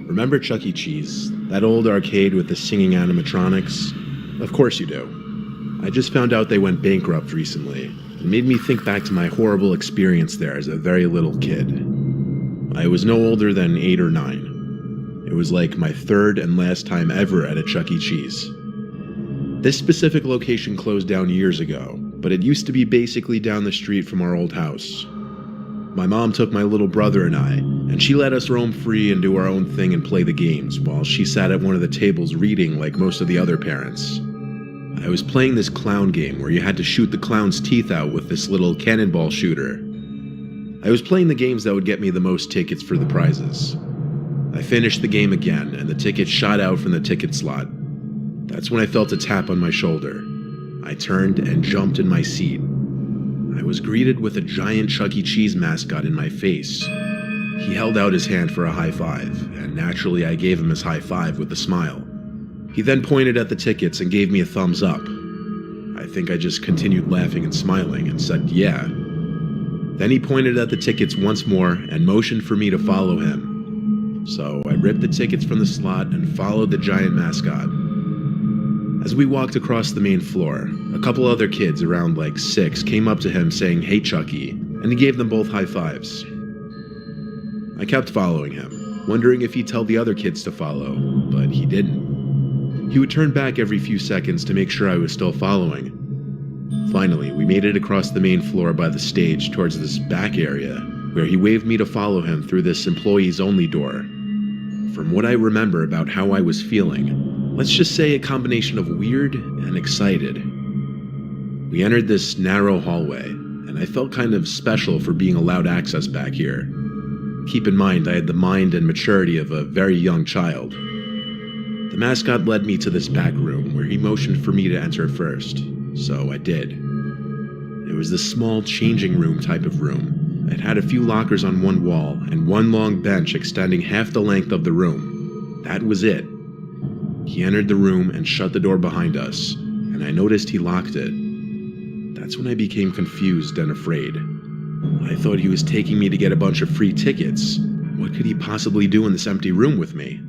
Remember Chuck E. Cheese? That old arcade with the singing animatronics? Of course you do. I just found out they went bankrupt recently. It made me think back to my horrible experience there as a very little kid. I was no older than 8 or 9. It was like my third and last time ever at a Chuck E. Cheese. This specific location closed down years ago, but it used to be basically down the street from our old house. My mom took my little brother and I, and she let us roam free and do our own thing and play the games, while she sat at one of the tables reading like most of the other parents. I was playing this clown game where you had to shoot the clown's teeth out with this little cannonball shooter. I was playing the games that would get me the most tickets for the prizes. I finished the game again, and the ticket shot out from the ticket slot. That's when I felt a tap on my shoulder. I turned and jumped in my seat. I was greeted with a giant Chuck E. Cheese mascot in my face. He held out his hand for a high five, and naturally I gave him his high five with a smile. He then pointed at the tickets and gave me a thumbs up. I think I just continued laughing and smiling and said, yeah. Then he pointed at the tickets once more and motioned for me to follow him. So I ripped the tickets from the slot and followed the giant mascot. As we walked across the main floor, a couple other kids around like 6 came up to him saying, "Hey Chucky," and he gave them both high fives. I kept following him, wondering if he'd tell the other kids to follow, but he didn't. He would turn back every few seconds to make sure I was still following. Finally, we made it across the main floor by the stage towards this back area, where he waved me to follow him through this employees-only door. From what I remember about how I was feeling, let's just say a combination of weird and excited. We entered this narrow hallway, and I felt kind of special for being allowed access back here. Keep in mind, I had the mind and maturity of a very young child. The mascot led me to this back room, where he motioned for me to enter first, so I did. It was this small changing room type of room. It had a few lockers on one wall, and one long bench extending half the length of the room. That was it. He entered the room and shut the door behind us, and I noticed he locked it. That's when I became confused and afraid. I thought he was taking me to get a bunch of free tickets. What could he possibly do in this empty room with me?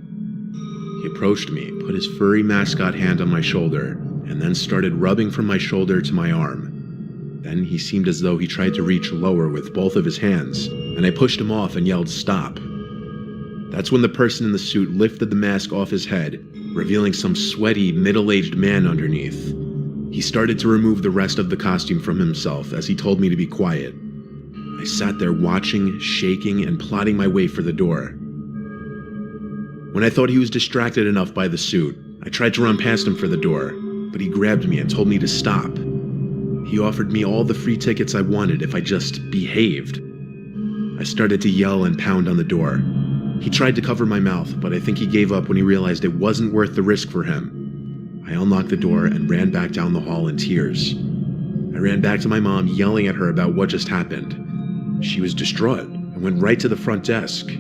He approached me, put his furry mascot hand on my shoulder, and then started rubbing from my shoulder to my arm. Then he seemed as though he tried to reach lower with both of his hands, and I pushed him off and yelled, "Stop." That's when the person in the suit lifted the mask off his head, revealing some sweaty, middle-aged man underneath. He started to remove the rest of the costume from himself as he told me to be quiet. I sat there watching, shaking, and plotting my way for the door. When I thought he was distracted enough by the suit, I tried to run past him for the door, but he grabbed me and told me to stop. He offered me all the free tickets I wanted if I just behaved. I started to yell and pound on the door. He tried to cover my mouth, but I think he gave up when he realized it wasn't worth the risk for him. I unlocked the door and ran back down the hall in tears. I ran back to my mom, yelling at her about what just happened. She was distraught and went right to the front desk.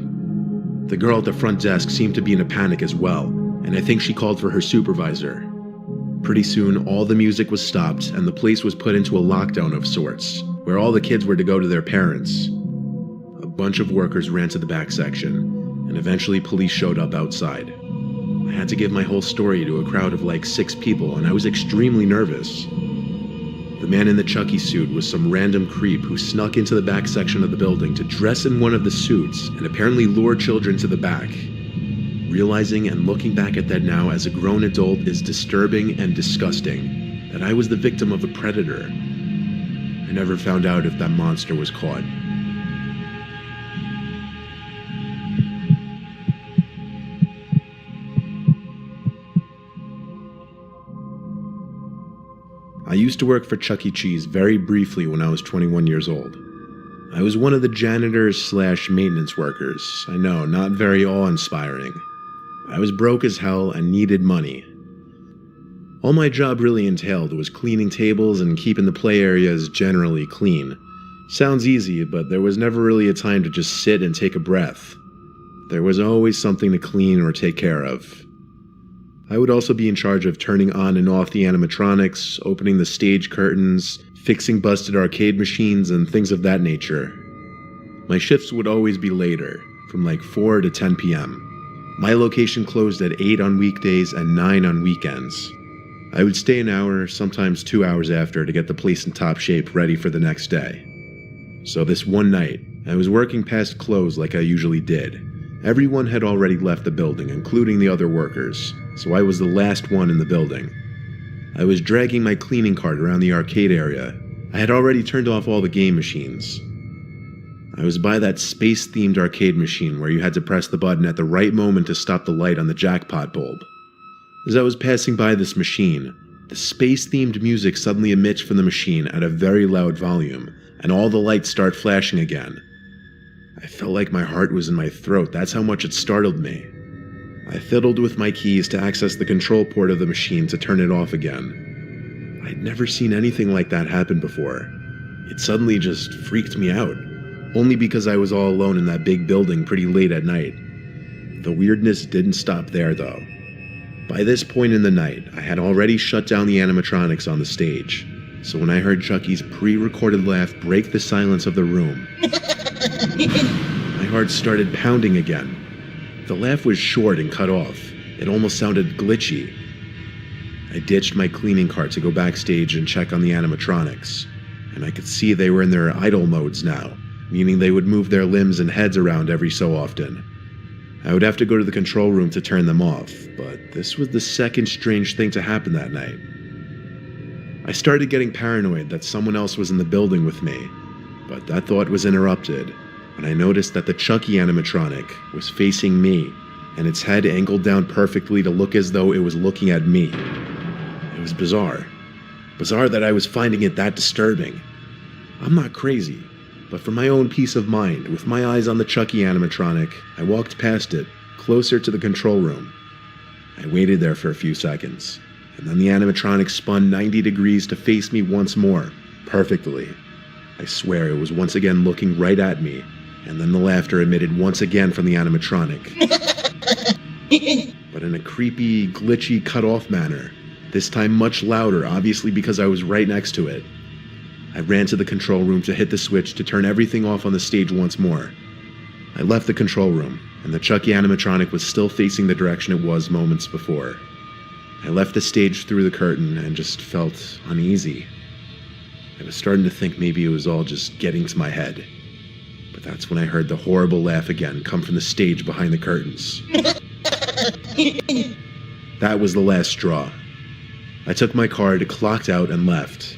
The girl at the front desk seemed to be in a panic as well, and I think she called for her supervisor. Pretty soon, all the music was stopped and the place was put into a lockdown of sorts, where all the kids were to go to their parents. A bunch of workers ran to the back section, and eventually police showed up outside. I had to give my whole story to a crowd of like 6 people, and I was extremely nervous. The man in the Chucky suit was some random creep who snuck into the back section of the building to dress in one of the suits and apparently lure children to the back. Realizing and looking back at that now as a grown adult is disturbing and disgusting, that I was the victim of a predator. I never found out if that monster was caught. I used to work for Chuck E. Cheese very briefly when I was 21 years old. I was one of the janitors/maintenance workers. I know, not very awe-inspiring. I was broke as hell and needed money. All my job really entailed was cleaning tables and keeping the play areas generally clean. Sounds easy, but there was never really a time to just sit and take a breath. There was always something to clean or take care of. I would also be in charge of turning on and off the animatronics, opening the stage curtains, fixing busted arcade machines, and things of that nature. My shifts would always be later, from like 4 to 10 p.m. My location closed at 8 on weekdays and 9 on weekends. I would stay an hour, sometimes 2 hours after, to get the place in top shape ready for the next day. So this one night, I was working past close like I usually did. Everyone had already left the building, including the other workers, so I was the last one in the building. I was dragging my cleaning cart around the arcade area. I had already turned off all the game machines. I was by that space-themed arcade machine where you had to press the button at the right moment to stop the light on the jackpot bulb. As I was passing by this machine, the space-themed music suddenly emits from the machine at a very loud volume, and all the lights start flashing again. I felt like my heart was in my throat, that's how much it startled me. I fiddled with my keys to access the control port of the machine to turn it off again. I'd never seen anything like that happen before. It suddenly just freaked me out, only because I was all alone in that big building pretty late at night. The weirdness didn't stop there though. By this point in the night, I had already shut down the animatronics on the stage, so when I heard Chucky's pre-recorded laugh break the silence of the room, my heart started pounding again. The laugh was short and cut off. It almost sounded glitchy. I ditched my cleaning cart to go backstage and check on the animatronics, and I could see they were in their idle modes now, meaning they would move their limbs and heads around every so often. I would have to go to the control room to turn them off, but this was the second strange thing to happen that night. I started getting paranoid that someone else was in the building with me, but that thought was interrupted when I noticed that the Chucky animatronic was facing me, and its head angled down perfectly to look as though it was looking at me. It was bizarre. Bizarre that I was finding it that disturbing. I'm not crazy. But for my own peace of mind, with my eyes on the Chucky animatronic, I walked past it, closer to the control room. I waited there for a few seconds, and then the animatronic spun 90 degrees to face me once more, perfectly. I swear it was once again looking right at me, and then the laughter emitted once again from the animatronic. But in a creepy, glitchy, cut-off manner, this time much louder, obviously because I was right next to it. I ran to the control room to hit the switch to turn everything off on the stage once more. I left the control room, and the Chucky animatronic was still facing the direction it was moments before. I left the stage through the curtain and just felt uneasy. I was starting to think maybe it was all just getting to my head. But that's when I heard the horrible laugh again come from the stage behind the curtains. That was the last straw. I took my card, clocked out, and left.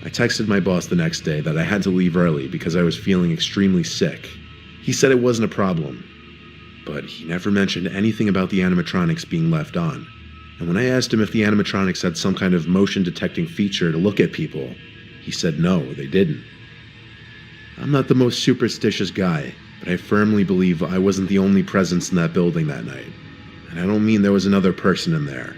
I texted my boss the next day that I had to leave early because I was feeling extremely sick. He said it wasn't a problem, but he never mentioned anything about the animatronics being left on. And when I asked him if the animatronics had some kind of motion detecting feature to look at people, he said no, they didn't. I'm not the most superstitious guy, but I firmly believe I wasn't the only presence in that building that night. And I don't mean there was another person in there.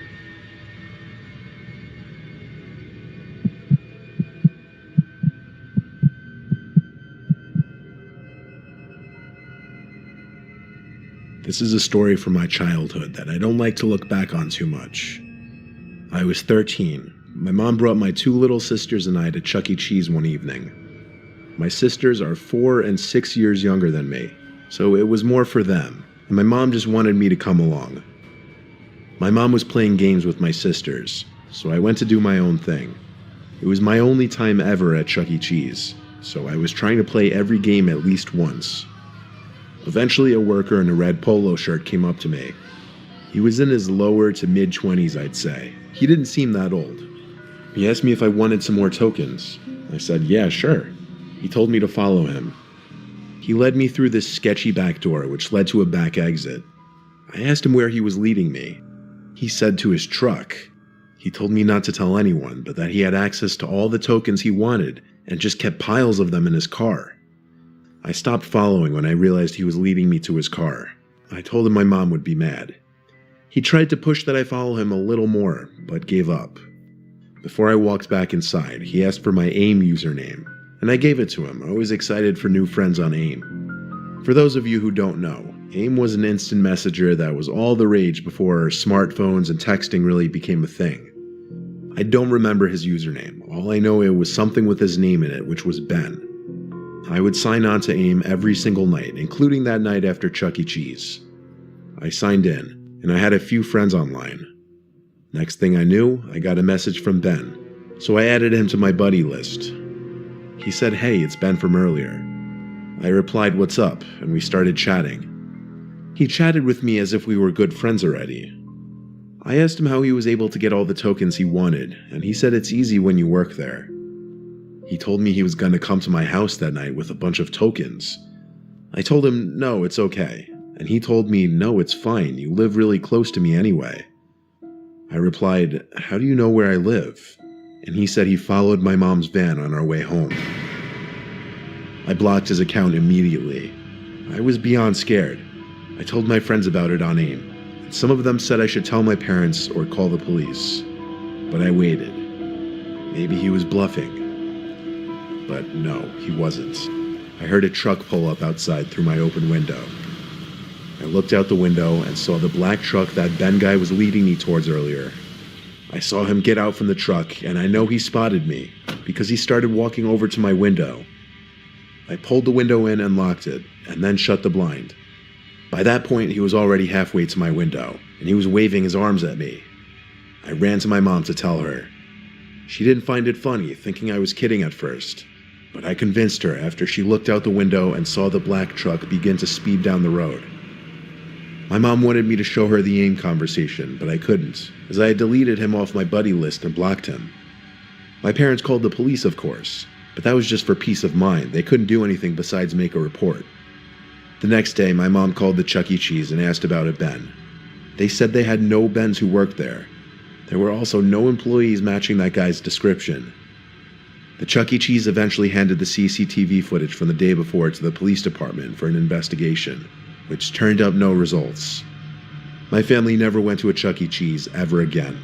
This is a story from my childhood that I don't like to look back on too much. I was 13. My mom brought my 2 little sisters and I to Chuck E. Cheese one evening. My sisters are 4 and 6 years younger than me, so it was more for them, and my mom just wanted me to come along. My mom was playing games with my sisters, so I went to do my own thing. It was my only time ever at Chuck E. Cheese, so I was trying to play every game at least once. Eventually, a worker in a red polo shirt came up to me. He was in his lower to mid-20s, I'd say. He didn't seem that old. He asked me if I wanted some more tokens. I said, yeah, sure. He told me to follow him. He led me through this sketchy back door, which led to a back exit. I asked him where he was leading me. He said to his truck. He told me not to tell anyone, but that he had access to all the tokens he wanted and just kept piles of them in his car. I stopped following when I realized he was leading me to his car. I told him my mom would be mad. He tried to push that I follow him a little more, but gave up. Before I walked back inside, he asked for my AIM username, and I gave it to him. I was excited for new friends on AIM. For those of you who don't know, AIM was an instant messenger that was all the rage before smartphones and texting really became a thing. I don't remember his username. All I know, it was something with his name in it, which was Ben. I would sign on to AIM every single night, including that night after Chuck E. Cheese. I signed in, and I had a few friends online. Next thing I knew, I got a message from Ben, so I added him to my buddy list. He said, "Hey, it's Ben from earlier." I replied, "What's up?" and we started chatting. He chatted with me as if we were good friends already. I asked him how he was able to get all the tokens he wanted, and he said it's easy when you work there. He told me he was going to come to my house that night with a bunch of tokens. I told him, no, it's okay, and he told me, no, it's fine, you live really close to me anyway. I replied, how do you know where I live? And he said he followed my mom's van on our way home. I blocked his account immediately. I was beyond scared. I told my friends about it on AIM. Some of them said I should tell my parents or call the police. But I waited. Maybe he was bluffing. But no, he wasn't. I heard a truck pull up outside through my open window. I looked out the window and saw the black truck that Ben guy was leading me towards earlier. I saw him get out from the truck, and I know he spotted me because he started walking over to my window. I pulled the window in and locked it, and then shut the blind. By that point, he was already halfway to my window, and he was waving his arms at me. I ran to my mom to tell her. She didn't find it funny, thinking I was kidding at first, but I convinced her after she looked out the window and saw the black truck begin to speed down the road. My mom wanted me to show her the AIM conversation, but I couldn't, as I had deleted him off my buddy list and blocked him. My parents called the police, of course, but that was just for peace of mind. They couldn't do anything besides make a report. The next day, my mom called the Chuck E. Cheese and asked about a Ben. They said they had no Bens who worked there. There were also no employees matching that guy's description. The Chuck E. Cheese eventually handed the CCTV footage from the day before to the police department for an investigation, which turned up no results. My family never went to a Chuck E. Cheese ever again.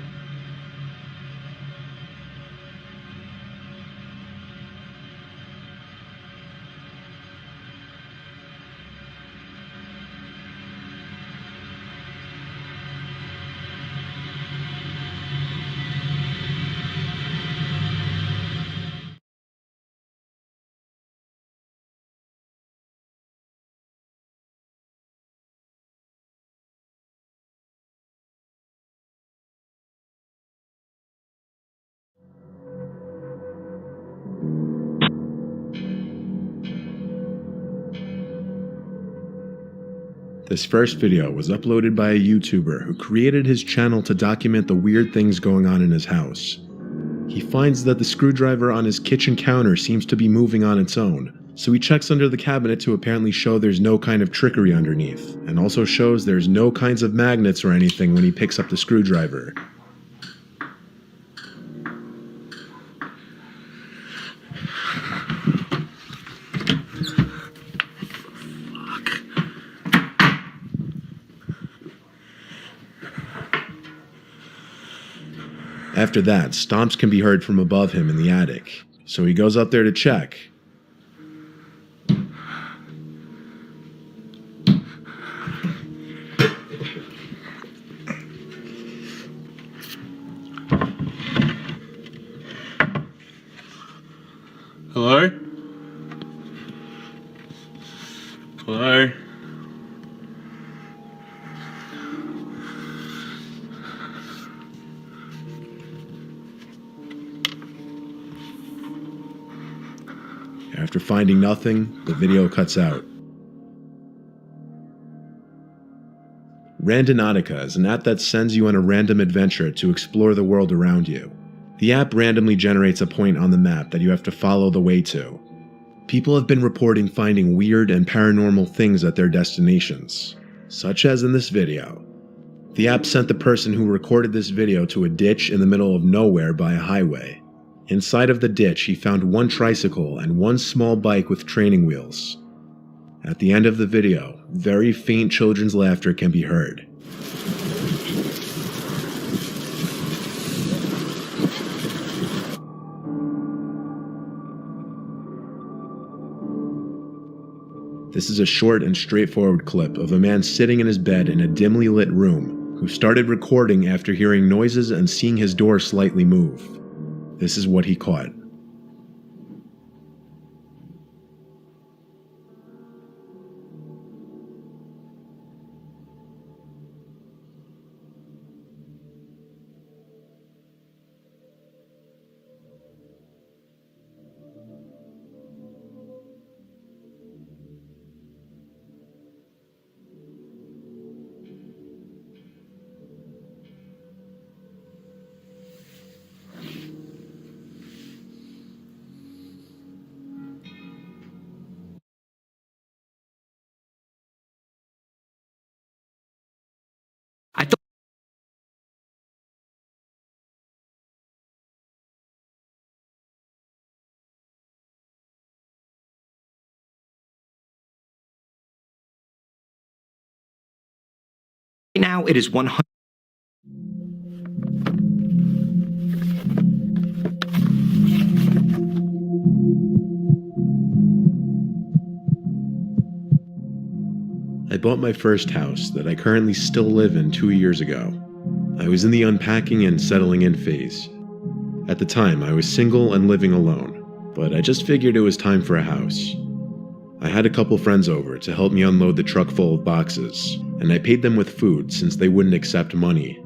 This first video was uploaded by a YouTuber who created his channel to document the weird things going on in his house. He finds that the screwdriver on his kitchen counter seems to be moving on its own, so he checks under the cabinet to apparently show there's no kind of trickery underneath, and also shows there's no kinds of magnets or anything when he picks up the screwdriver. After that, stomps can be heard from above him in the attic, so he goes up there to check. Hello? Hello? After finding nothing, the video cuts out. Randonautica is an app that sends you on a random adventure to explore the world around you. The app randomly generates a point on the map that you have to follow the way to. People have been reporting finding weird and paranormal things at their destinations, such as in this video. The app sent the person who recorded this video to a ditch in the middle of nowhere by a highway. Inside of the ditch, he found one tricycle and one small bike with training wheels. At the end of the video, very faint children's laughter can be heard. This is a short and straightforward clip of a man sitting in his bed in a dimly lit room who started recording after hearing noises and seeing his door slightly move. This is what he caught. Now it is 100. I bought my first house that I currently still live in 2 years ago. I was in the unpacking and settling in phase. At the time, I was single and living alone, but I just figured it was time for a house. I had a couple friends over to help me unload the truck full of boxes, and I paid them with food since they wouldn't accept money.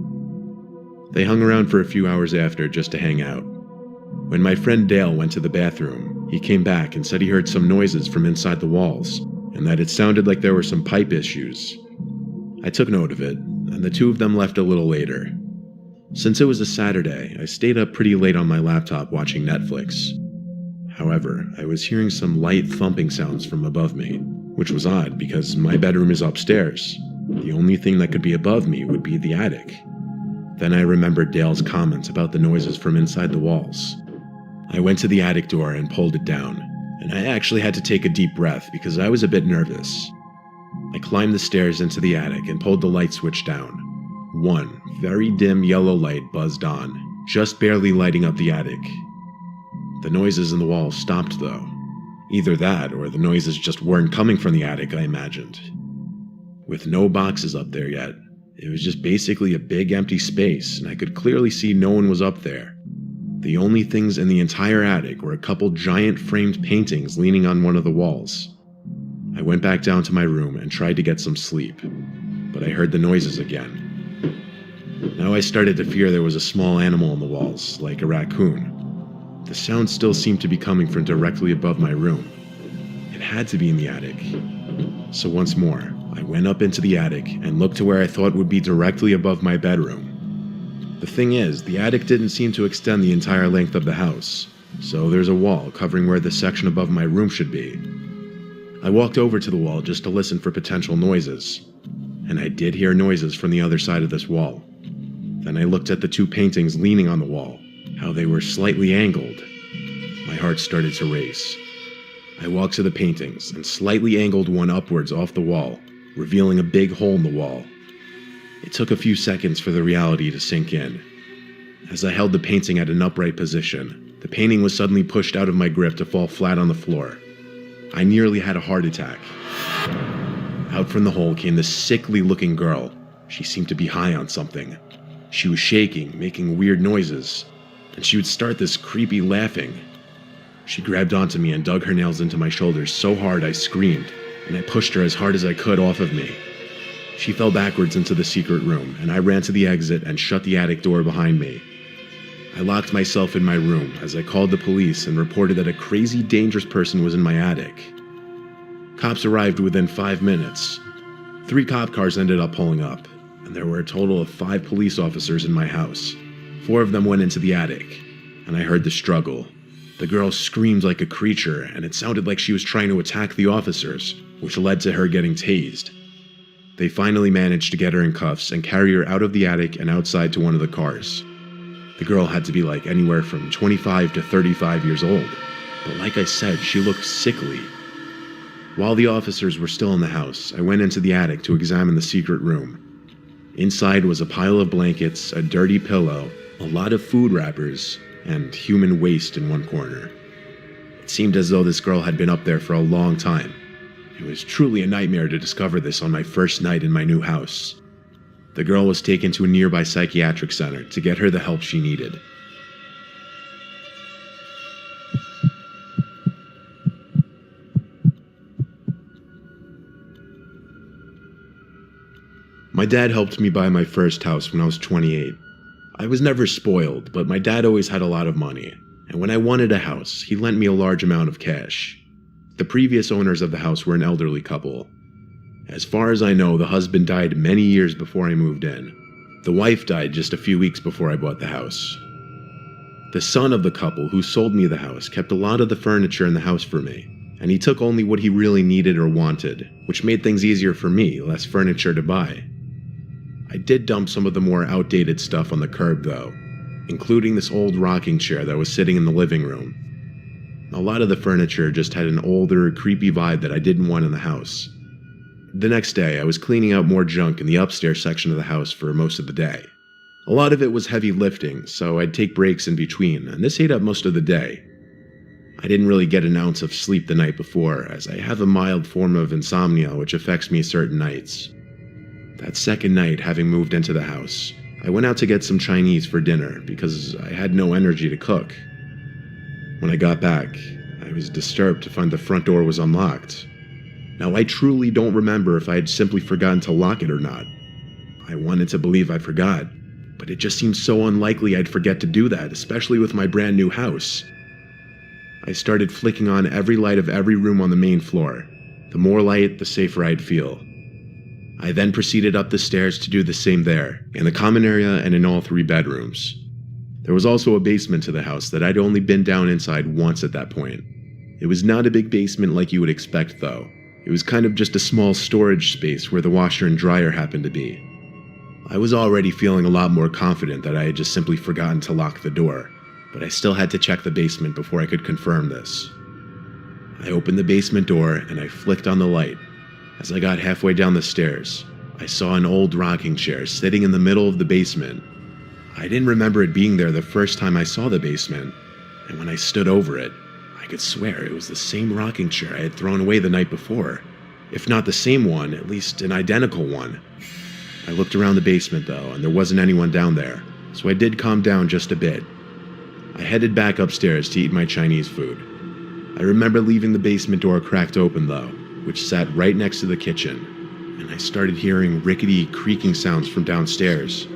They hung around for a few hours after just to hang out. When my friend Dale went to the bathroom, he came back and said he heard some noises from inside the walls, and that it sounded like there were some pipe issues. I took note of it, and the two of them left a little later. Since it was a Saturday, I stayed up pretty late on my laptop watching Netflix. However, I was hearing some light thumping sounds from above me, which was odd because my bedroom is upstairs. The only thing that could be above me would be the attic. Then I remembered Dale's comments about the noises from inside the walls. I went to the attic door and pulled it down, and I actually had to take a deep breath because I was a bit nervous. I climbed the stairs into the attic and pulled the light switch down. One very dim yellow light buzzed on, just barely lighting up the attic. The noises in the walls stopped though. Either that or the noises just weren't coming from the attic, I imagined. With no boxes up there yet, it was just basically a big empty space, and I could clearly see no one was up there. The only things in the entire attic were a couple giant framed paintings leaning on one of the walls. I went back down to my room and tried to get some sleep, but I heard the noises again. Now I started to fear there was a small animal on the walls, like a raccoon. The sound still seemed to be coming from directly above my room. It had to be in the attic. So once more, I went up into the attic and looked to where I thought would be directly above my bedroom. The thing is, the attic didn't seem to extend the entire length of the house, so there's a wall covering where the section above my room should be. I walked over to the wall just to listen for potential noises, and I did hear noises from the other side of this wall. Then I looked at the two paintings leaning on the wall, how they were slightly angled. My heart started to race. I walked to the paintings and slightly angled one upwards off the wall, revealing a big hole in the wall. It took a few seconds for the reality to sink in. As I held the painting at an upright position, the painting was suddenly pushed out of my grip to fall flat on the floor. I nearly had a heart attack. Out from the hole came this sickly-looking girl. She seemed to be high on something. She was shaking, making weird noises, and she would start this creepy laughing. She grabbed onto me and dug her nails into my shoulders so hard I screamed, and I pushed her as hard as I could off of me. She fell backwards into the secret room, and I ran to the exit and shut the attic door behind me. I locked myself in my room as I called the police and reported that a crazy, dangerous person was in my attic. Cops arrived within 5 minutes. 3 cop cars ended up pulling up, and there were a total of 5 police officers in my house. 4 of them went into the attic, and I heard the struggle. The girl screamed like a creature, and it sounded like she was trying to attack the officers, which led to her getting tased. They finally managed to get her in cuffs and carry her out of the attic and outside to one of the cars. The girl had to be like anywhere from 25 to 35 years old, but like I said, she looked sickly. While the officers were still in the house, I went into the attic to examine the secret room. Inside was a pile of blankets, a dirty pillow, a lot of food wrappers, and human waste in one corner. It seemed as though this girl had been up there for a long time. It was truly a nightmare to discover this on my first night in my new house. The girl was taken to a nearby psychiatric center to get her the help she needed. My dad helped me buy my first house when I was 28. I was never spoiled, but my dad always had a lot of money, and when I wanted a house, he lent me a large amount of cash. The previous owners of the house were an elderly couple. As far as I know, the husband died many years before I moved in. The wife died just a few weeks before I bought the house. The son of the couple who sold me the house kept a lot of the furniture in the house for me, and he took only what he really needed or wanted, which made things easier for me, less furniture to buy. I did dump some of the more outdated stuff on the curb though, including this old rocking chair that was sitting in the living room. A lot of the furniture just had an older, creepy vibe that I didn't want in the house. The next day, I was cleaning out more junk in the upstairs section of the house for most of the day. A lot of it was heavy lifting, so I'd take breaks in between, and this ate up most of the day. I didn't really get an ounce of sleep the night before, as I have a mild form of insomnia which affects me certain nights. That second night, having moved into the house, I went out to get some Chinese for dinner because I had no energy to cook. When I got back, I was disturbed to find the front door was unlocked. Now, I truly don't remember if I had simply forgotten to lock it or not. I wanted to believe I forgot, but it just seemed so unlikely I'd forget to do that, especially with my brand new house. I started flicking on every light of every room on the main floor. The more light, the safer I'd feel. I then proceeded up the stairs to do the same there, in the common area and in all 3 bedrooms. There was also a basement to the house that I'd only been down inside once at that point. It was not a big basement like you would expect though. It was kind of just a small storage space where the washer and dryer happened to be. I was already feeling a lot more confident that I had just simply forgotten to lock the door, but I still had to check the basement before I could confirm this. I opened the basement door and I flicked on the light. As I got halfway down the stairs, I saw an old rocking chair sitting in the middle of the basement. I didn't remember it being there the first time I saw the basement, and when I stood over it, I could swear it was the same rocking chair I had thrown away the night before. If not the same one, at least an identical one. I looked around the basement though, and there wasn't anyone down there, so I did calm down just a bit. I headed back upstairs to eat my Chinese food. I remember leaving the basement door cracked open though, which sat right next to the kitchen, and I started hearing rickety, creaking sounds from downstairs.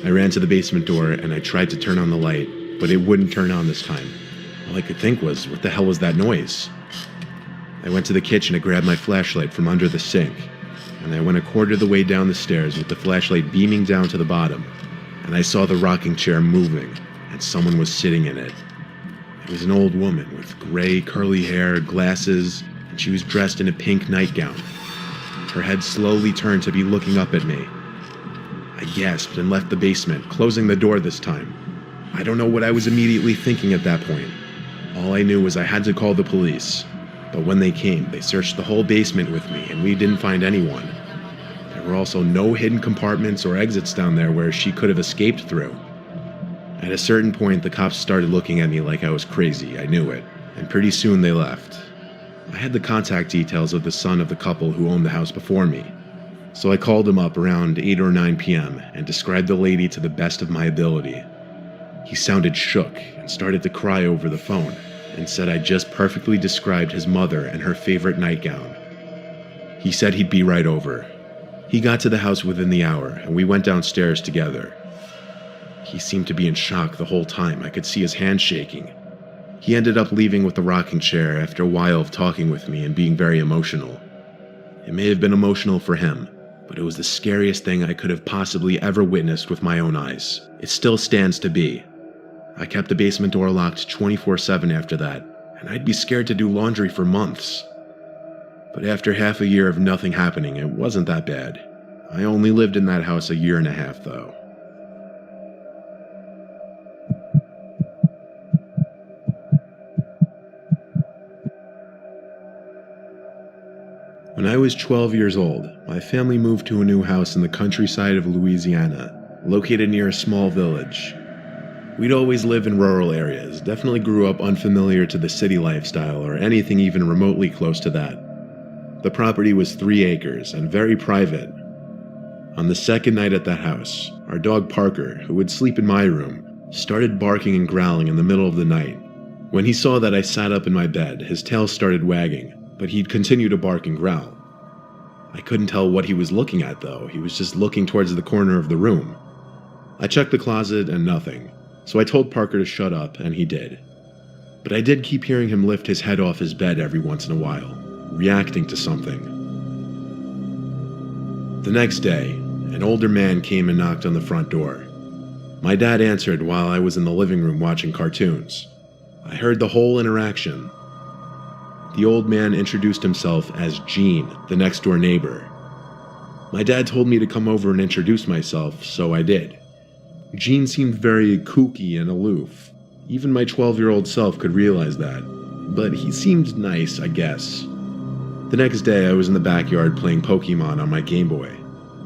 I ran to the basement door and I tried to turn on the light, but it wouldn't turn on this time. All I could think was, what the hell was that noise? I went to the kitchen to grab my flashlight from under the sink, and I went a quarter of the way down the stairs with the flashlight beaming down to the bottom, and I saw the rocking chair moving, and someone was sitting in it. It was an old woman with gray, curly hair, glasses, and she was dressed in a pink nightgown. Her head slowly turned to be looking up at me. I gasped and left the basement, closing the door this time. I don't know what I was immediately thinking at that point. All I knew was I had to call the police. But when they came, they searched the whole basement with me, and we didn't find anyone. There were also no hidden compartments or exits down there where she could have escaped through. At a certain point, the cops started looking at me like I was crazy, I knew it, and pretty soon they left. I had the contact details of the son of the couple who owned the house before me, so I called him up around 8 or 9 p.m. and described the lady to the best of my ability. He sounded shook and started to cry over the phone, and said I just perfectly described his mother and her favorite nightgown. He said he'd be right over. He got to the house within the hour, and we went downstairs together. He seemed to be in shock the whole time. I could see his hands shaking. He ended up leaving with the rocking chair after a while of talking with me and being very emotional. It may have been emotional for him, but it was the scariest thing I could have possibly ever witnessed with my own eyes. It still stands to be. I kept the basement door locked 24/7 after that, and I'd be scared to do laundry for months. But after half a year of nothing happening, it wasn't that bad. I only lived in that house a year and a half, though. When I was 12 years old, my family moved to a new house in the countryside of Louisiana, located near a small village. We'd always lived in rural areas, definitely grew up unfamiliar to the city lifestyle or anything even remotely close to that. The property was 3 acres and very private. On the second night at that house, our dog Parker, who would sleep in my room, started barking and growling in the middle of the night. When he saw that I sat up in my bed, his tail started wagging, but he'd continue to bark and growl. I couldn't tell what he was looking at though, he was just looking towards the corner of the room. I checked the closet and nothing, so I told Parker to shut up and he did. But I did keep hearing him lift his head off his bed every once in a while, reacting to something. The next day, an older man came and knocked on the front door. My dad answered while I was in the living room watching cartoons. I heard the whole interaction. The old man introduced himself as Gene, the next door neighbor. My dad told me to come over and introduce myself, so I did. Gene seemed very kooky and aloof. Even my 12-year-old self could realize that, but he seemed nice, I guess. The next day I was in the backyard playing Pokemon on my Game Boy.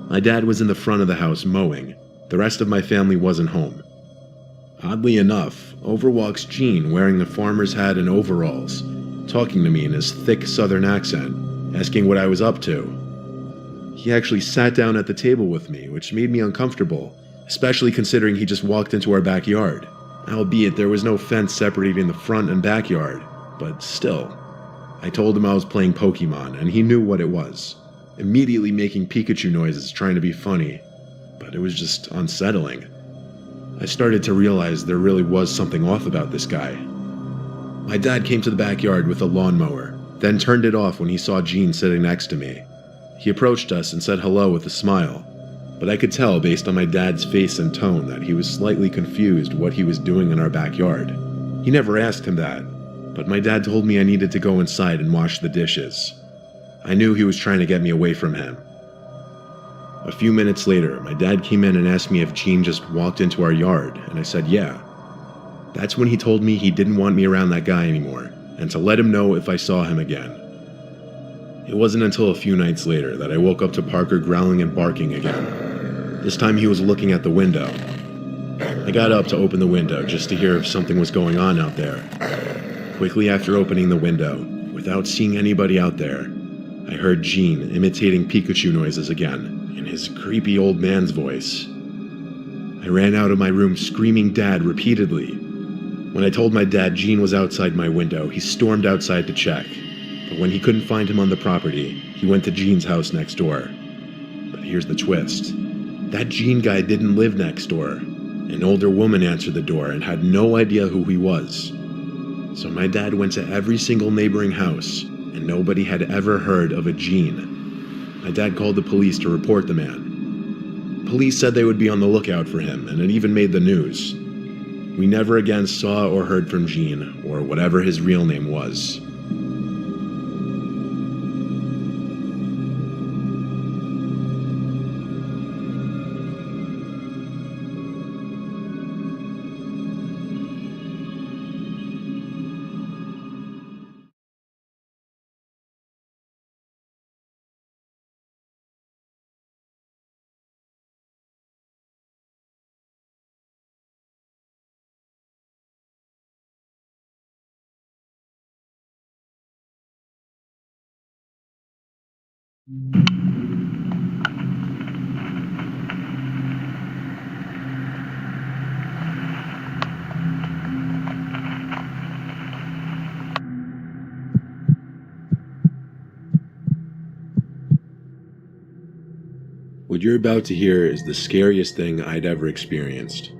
My dad was in the front of the house mowing. The rest of my family wasn't home. Oddly enough, over walks Gene wearing a farmer's hat and overalls, talking to me in his thick southern accent, asking what I was up to. He actually sat down at the table with me, which made me uncomfortable, especially considering he just walked into our backyard. Albeit there was no fence separating the front and backyard, but still. I told him I was playing Pokemon, and he knew what it was, immediately making Pikachu noises trying to be funny, but it was just unsettling. I started to realize there really was something off about this guy. My dad came to the backyard with a lawnmower, then turned it off when he saw Gene sitting next to me. He approached us and said hello with a smile, but I could tell based on my dad's face and tone that he was slightly confused what he was doing in our backyard. He never asked him that, but my dad told me I needed to go inside and wash the dishes. I knew he was trying to get me away from him. A few minutes later, my dad came in and asked me if Gene just walked into our yard, and I said yeah. That's when he told me he didn't want me around that guy anymore, and to let him know if I saw him again. It wasn't until a few nights later that I woke up to Parker growling and barking again. This time he was looking at the window. I got up to open the window just to hear if something was going on out there. Quickly after opening the window, without seeing anybody out there, I heard Gene imitating Pikachu noises again, in his creepy old man's voice. I ran out of my room screaming "Dad" repeatedly. When I told my dad Gene was outside my window, he stormed outside to check. But when he couldn't find him on the property, he went to Gene's house next door. But here's the twist. That Gene guy didn't live next door. An older woman answered the door and had no idea who he was. So my dad went to every single neighboring house, and nobody had ever heard of a Gene. My dad called the police to report the man. Police said they would be on the lookout for him, and it even made the news. We never again saw or heard from Gene, or whatever his real name was. What you're about to hear is the scariest thing I'd ever experienced.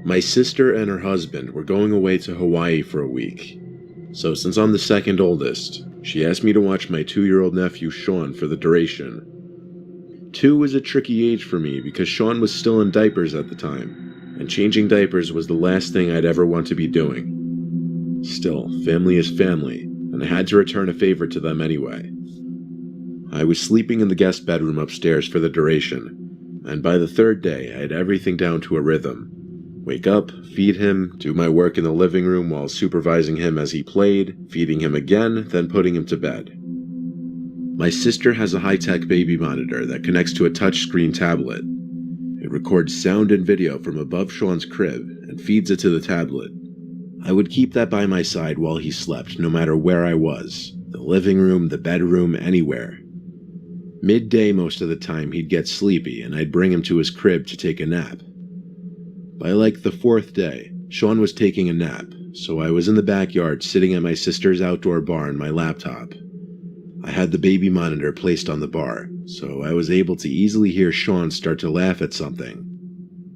My sister and her husband were going away to Hawaii for a week. So since I'm the second oldest, she asked me to watch my 2-year-old nephew Sean for the duration. 2 was a tricky age for me because Sean was still in diapers at the time, and changing diapers was the last thing I'd ever want to be doing. Still, family is family, and I had to return a favor to them anyway. I was sleeping in the guest bedroom upstairs for the duration, and by the 3rd day I had everything down to a rhythm. Wake up, feed him, do my work in the living room while supervising him as he played, feeding him again, then putting him to bed. My sister has a high-tech baby monitor that connects to a touchscreen tablet. It records sound and video from above Sean's crib and feeds it to the tablet. I would keep that by my side while he slept, no matter where I was, the living room, the bedroom, anywhere. Midday most of the time he'd get sleepy and I'd bring him to his crib to take a nap. By like the 4th day, Sean was taking a nap, so I was in the backyard sitting at my sister's outdoor bar on my laptop. I had the baby monitor placed on the bar, so I was able to easily hear Sean start to laugh at something.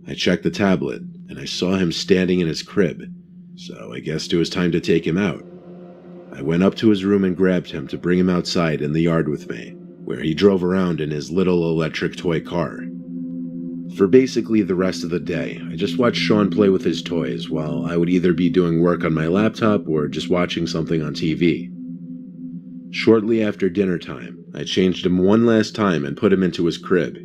I checked the tablet, and I saw him standing in his crib, so I guessed it was time to take him out. I went up to his room and grabbed him to bring him outside in the yard with me, where he drove around in his little electric toy car. For basically the rest of the day, I just watched Sean play with his toys while I would either be doing work on my laptop or just watching something on TV. Shortly after dinner time, I changed him one last time and put him into his crib.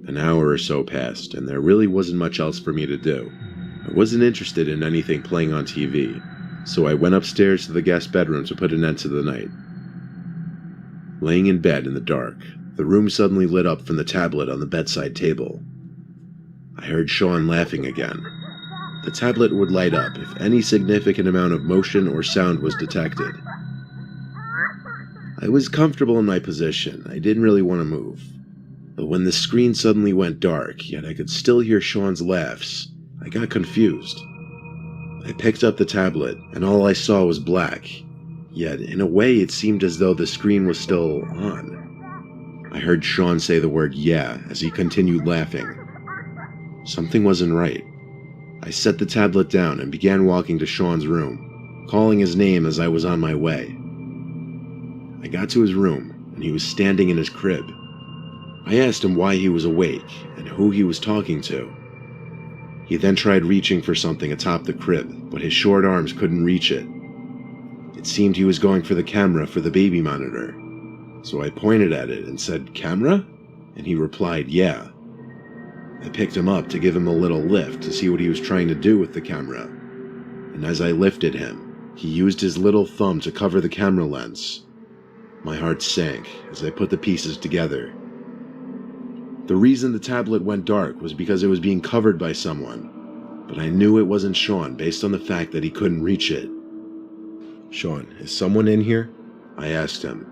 An hour or so passed, and there really wasn't much else for me to do. I wasn't interested in anything playing on TV, so I went upstairs to the guest bedroom to put an end to the night. Laying in bed in the dark, the room suddenly lit up from the tablet on the bedside table. I heard Sean laughing again. The tablet would light up if any significant amount of motion or sound was detected. I was comfortable in my position. I didn't really want to move. But when the screen suddenly went dark, yet I could still hear Sean's laughs, I got confused. I picked up the tablet, and all I saw was black. Yet, in a way, it seemed as though the screen was still on. I heard Sean say the word "yeah" as he continued laughing. Something wasn't right. I set the tablet down and began walking to Sean's room, calling his name as I was on my way. I got to his room, and he was standing in his crib. I asked him why he was awake and who he was talking to. He then tried reaching for something atop the crib, but his short arms couldn't reach it. It seemed he was going for the camera for the baby monitor. So I pointed at it and said, "Camera?" And he replied, "Yeah." I picked him up to give him a little lift to see what he was trying to do with the camera. And as I lifted him, he used his little thumb to cover the camera lens. My heart sank as I put the pieces together. The reason the tablet went dark was because it was being covered by someone, but I knew it wasn't Sean based on the fact that he couldn't reach it. "Sean, is someone in here?" I asked him,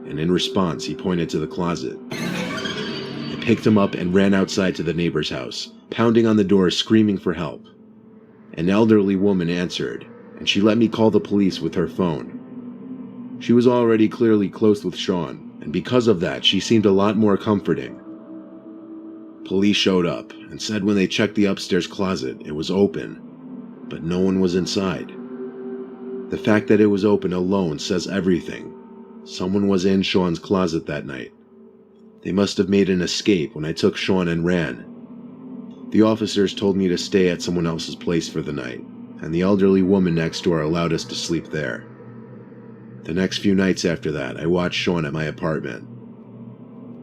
and in response he pointed to the closet. I picked him up and ran outside to the neighbor's house, pounding on the door screaming for help. An elderly woman answered, and she let me call the police with her phone. She was already clearly close with Sean, and because of that she seemed a lot more comforting. Police showed up and said when they checked the upstairs closet, it was open, but no one was inside. The fact that it was open alone says everything. Someone was in Sean's closet that night. They must have made an escape when I took Sean and ran. The officers told me to stay at someone else's place for the night, and the elderly woman next door allowed us to sleep there. The next few nights after that, I watched Sean at my apartment.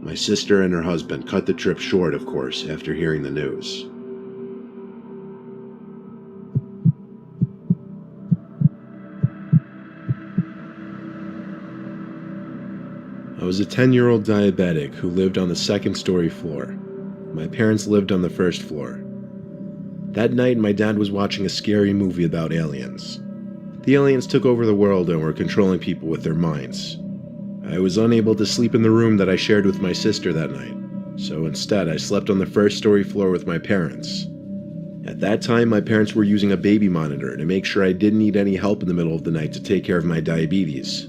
My sister and her husband cut the trip short, of course, after hearing the news. I was a 10-year-old diabetic who lived on the second-story floor. My parents lived on the first floor. That night, my dad was watching a scary movie about aliens. The aliens took over the world and were controlling people with their minds. I was unable to sleep in the room that I shared with my sister that night, so instead I slept on the first-story floor with my parents. At that time, my parents were using a baby monitor to make sure I didn't need any help in the middle of the night to take care of my diabetes.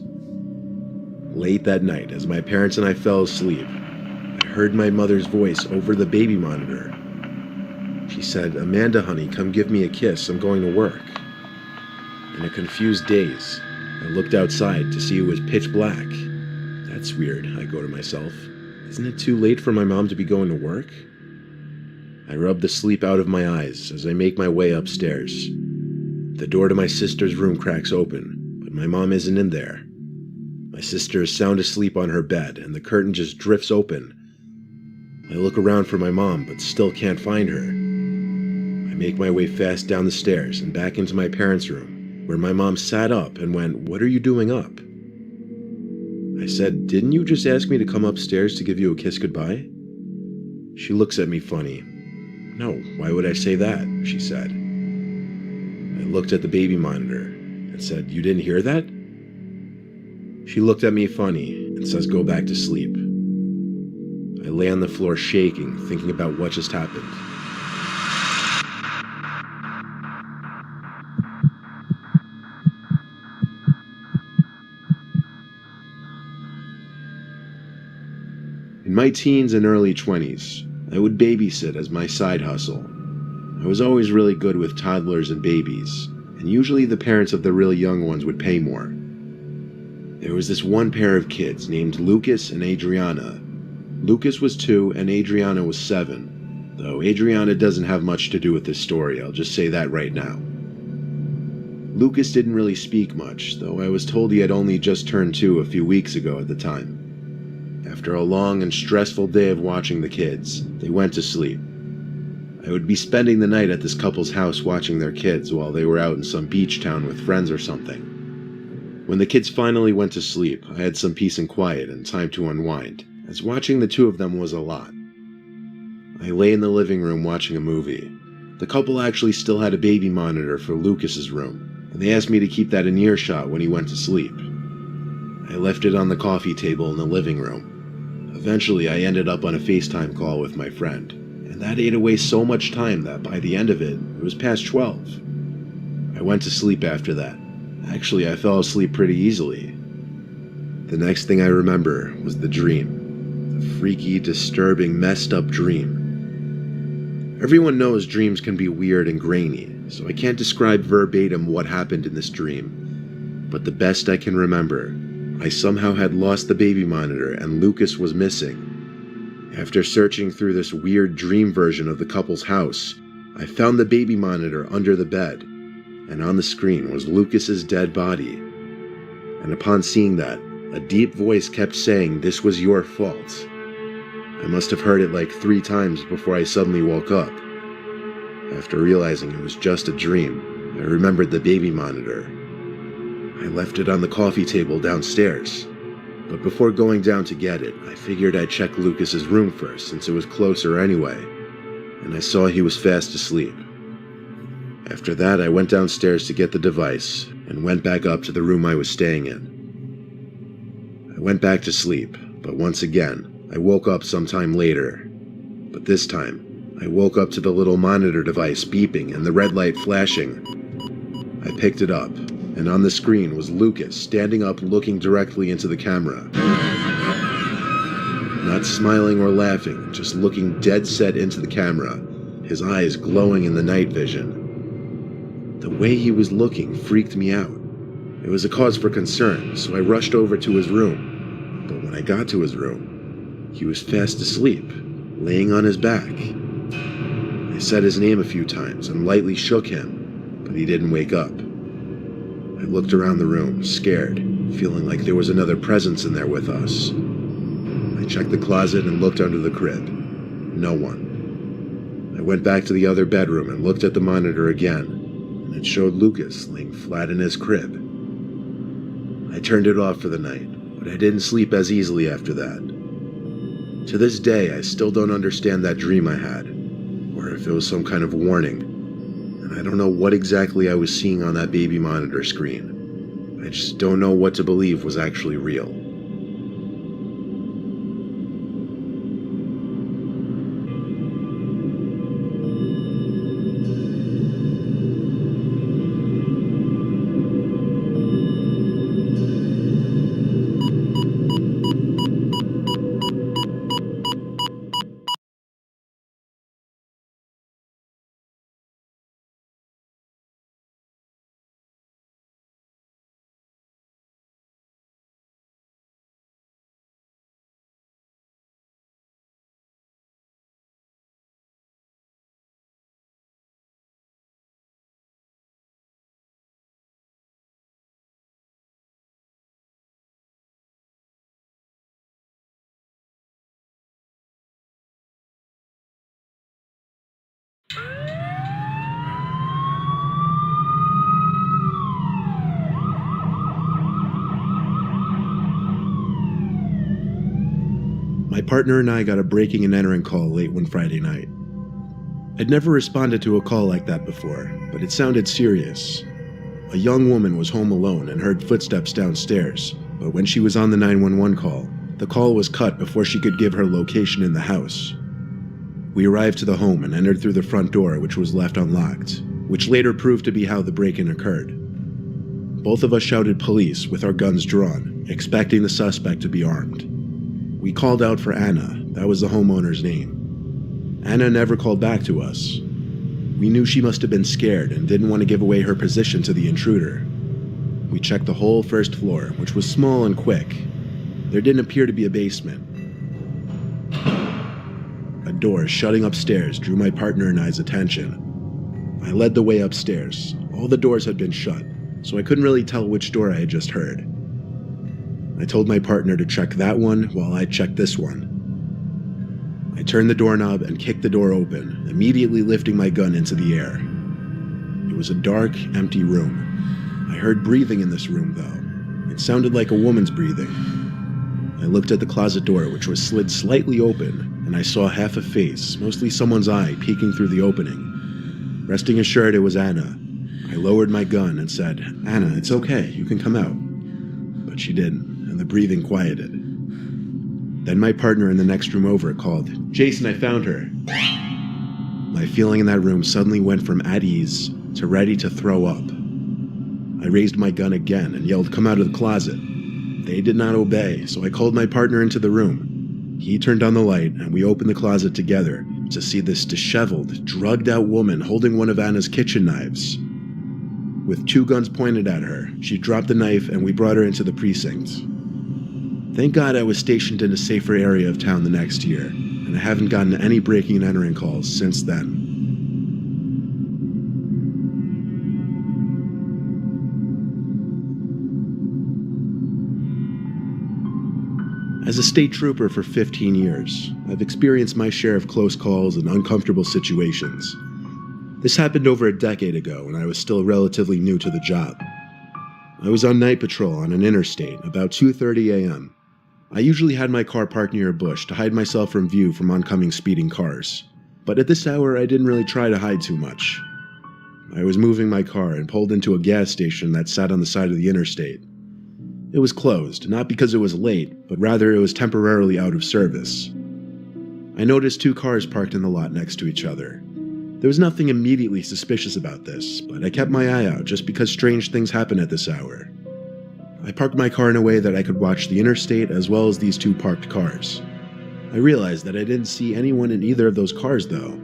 Late that night, as my parents and I fell asleep, I heard my mother's voice over the baby monitor. She said, "Amanda, honey, come give me a kiss, I'm going to work." In a confused daze, I looked outside to see it was pitch black. That's weird, I go to myself. Isn't it too late for my mom to be going to work? I rub the sleep out of my eyes as I make my way upstairs. The door to my sister's room cracks open, but my mom isn't in there. My sister is sound asleep on her bed, and the curtain just drifts open. I look around for my mom, but still can't find her. I make my way fast down the stairs and back into my parents' room, where my mom sat up and went, "What are you doing up?" I said, "Didn't you just ask me to come upstairs to give you a kiss goodbye?" She looks at me funny. "No, why would I say that?" she said. I looked at the baby monitor and said, "You didn't hear that?" She looked at me funny and says, "Go back to sleep." I lay on the floor shaking, thinking about what just happened. In my teens and early 20s, I would babysit as my side hustle. I was always really good with toddlers and babies, and usually the parents of the really young ones would pay more. There was this one pair of kids named Lucas and Adriana. Lucas was 2 and Adriana was 7, though Adriana doesn't have much to do with this story, I'll just say that right now. Lucas didn't really speak much, though I was told he had only just turned 2 a few weeks ago at the time. After a long and stressful day of watching the kids, they went to sleep. I would be spending the night at this couple's house watching their kids while they were out in some beach town with friends or something. When the kids finally went to sleep, I had some peace and quiet and time to unwind, as watching the 2 of them was a lot. I lay in the living room watching a movie. The couple actually still had a baby monitor for Lucas's room, and they asked me to keep that in earshot when he went to sleep. I left it on the coffee table in the living room. Eventually, I ended up on a FaceTime call with my friend, and that ate away so much time that by the end of it, it was past 12. I went to sleep after that. Actually, I fell asleep pretty easily. The next thing I remember was the dream. The freaky, disturbing, messed up dream. Everyone knows dreams can be weird and grainy, so I can't describe verbatim what happened in this dream. But the best I can remember, I somehow had lost the baby monitor and Lucas was missing. After searching through this weird dream version of the couple's house, I found the baby monitor under the bed, and on the screen was Lucas's dead body. And upon seeing that, a deep voice kept saying this was your fault. I must have heard it like 3 times before I suddenly woke up. After realizing it was just a dream, I remembered the baby monitor. I left it on the coffee table downstairs. But before going down to get it, I figured I'd check Lucas's room first since it was closer anyway, and I saw he was fast asleep. After that, I went downstairs to get the device and went back up to the room I was staying in. I went back to sleep, but once again, I woke up sometime later. But this time, I woke up to the little monitor device beeping and the red light flashing. I picked it up, and on the screen was Lucas standing up looking directly into the camera. Not smiling or laughing, just looking dead set into the camera, his eyes glowing in the night vision. The way he was looking freaked me out. It was a cause for concern, so I rushed over to his room. But when I got to his room, he was fast asleep, laying on his back. I said his name a few times and lightly shook him, but he didn't wake up. I looked around the room, scared, feeling like there was another presence in there with us. I checked the closet and looked under the crib. No one. I went back to the other bedroom and looked at the monitor again, and it showed Lucas laying flat in his crib. I turned it off for the night, but I didn't sleep as easily after that. To this day, I still don't understand that dream I had, or if it was some kind of warning. And I don't know what exactly I was seeing on that baby monitor screen. I just don't know what to believe was actually real. My partner and I got a breaking and entering call late one Friday night. I'd never responded to a call like that before, but it sounded serious. A young woman was home alone and heard footsteps downstairs, but when she was on the 911 call, the call was cut before she could give her location in the house. We arrived to the home and entered through the front door, which was left unlocked, which later proved to be how the break-in occurred. Both of us shouted police with our guns drawn, expecting the suspect to be armed. We called out for Anna, that was the homeowner's name. Anna never called back to us. We knew she must have been scared and didn't want to give away her position to the intruder. We checked the whole first floor, which was small and quick. There didn't appear to be a basement. A door shutting upstairs drew my partner and I's attention. I led the way upstairs. All the doors had been shut, so I couldn't really tell which door I had just heard. I told my partner to check that one while I checked this one. I turned the doorknob and kicked the door open, immediately lifting my gun into the air. It was a dark, empty room. I heard breathing in this room, though. It sounded like a woman's breathing. I looked at the closet door, which was slid slightly open, and I saw half a face, mostly someone's eye, peeking through the opening. Resting assured it was Anna, I lowered my gun and said, "Anna, it's okay, you can come out." But she didn't, and the breathing quieted. Then my partner in the next room over called, "Jason, I found her." My feeling in that room suddenly went from at ease to ready to throw up. I raised my gun again and yelled, "Come out of the closet." They did not obey, so I called my partner into the room. He turned on the light, and we opened the closet together to see this disheveled, drugged-out woman holding one of Anna's kitchen knives. With 2 guns pointed at her, she dropped the knife and we brought her into the precinct. Thank God I was stationed in a safer area of town the next year, and I haven't gotten any breaking and entering calls since then. As a state trooper for 15 years, I've experienced my share of close calls and uncomfortable situations. This happened over a decade ago when I was still relatively new to the job. I was on night patrol on an interstate about 2:30 a.m. I usually had my car parked near a bush to hide myself from view from oncoming speeding cars, but at this hour I didn't really try to hide too much. I was moving my car and pulled into a gas station that sat on the side of the interstate. It was closed, not because it was late, but rather it was temporarily out of service. I noticed 2 cars parked in the lot next to each other. There was nothing immediately suspicious about this, but I kept my eye out just because strange things happen at this hour. I parked my car in a way that I could watch the interstate as well as these 2 parked cars. I realized that I didn't see anyone in either of those cars, though.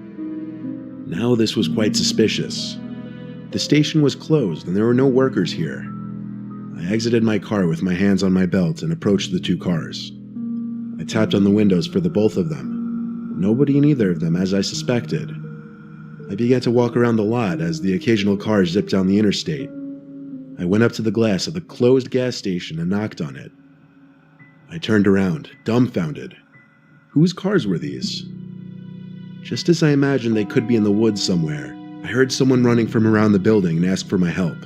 Now this was quite suspicious. The station was closed and there were no workers here. I exited my car with my hands on my belt and approached the 2 cars. I tapped on the windows for the both of them. Nobody in either of them, as I suspected. I began to walk around the lot as the occasional cars zipped down the interstate. I went up to the glass of the closed gas station and knocked on it. I turned around, dumbfounded. Whose cars were these? Just as I imagined they could be in the woods somewhere, I heard someone running from around the building and ask for my help.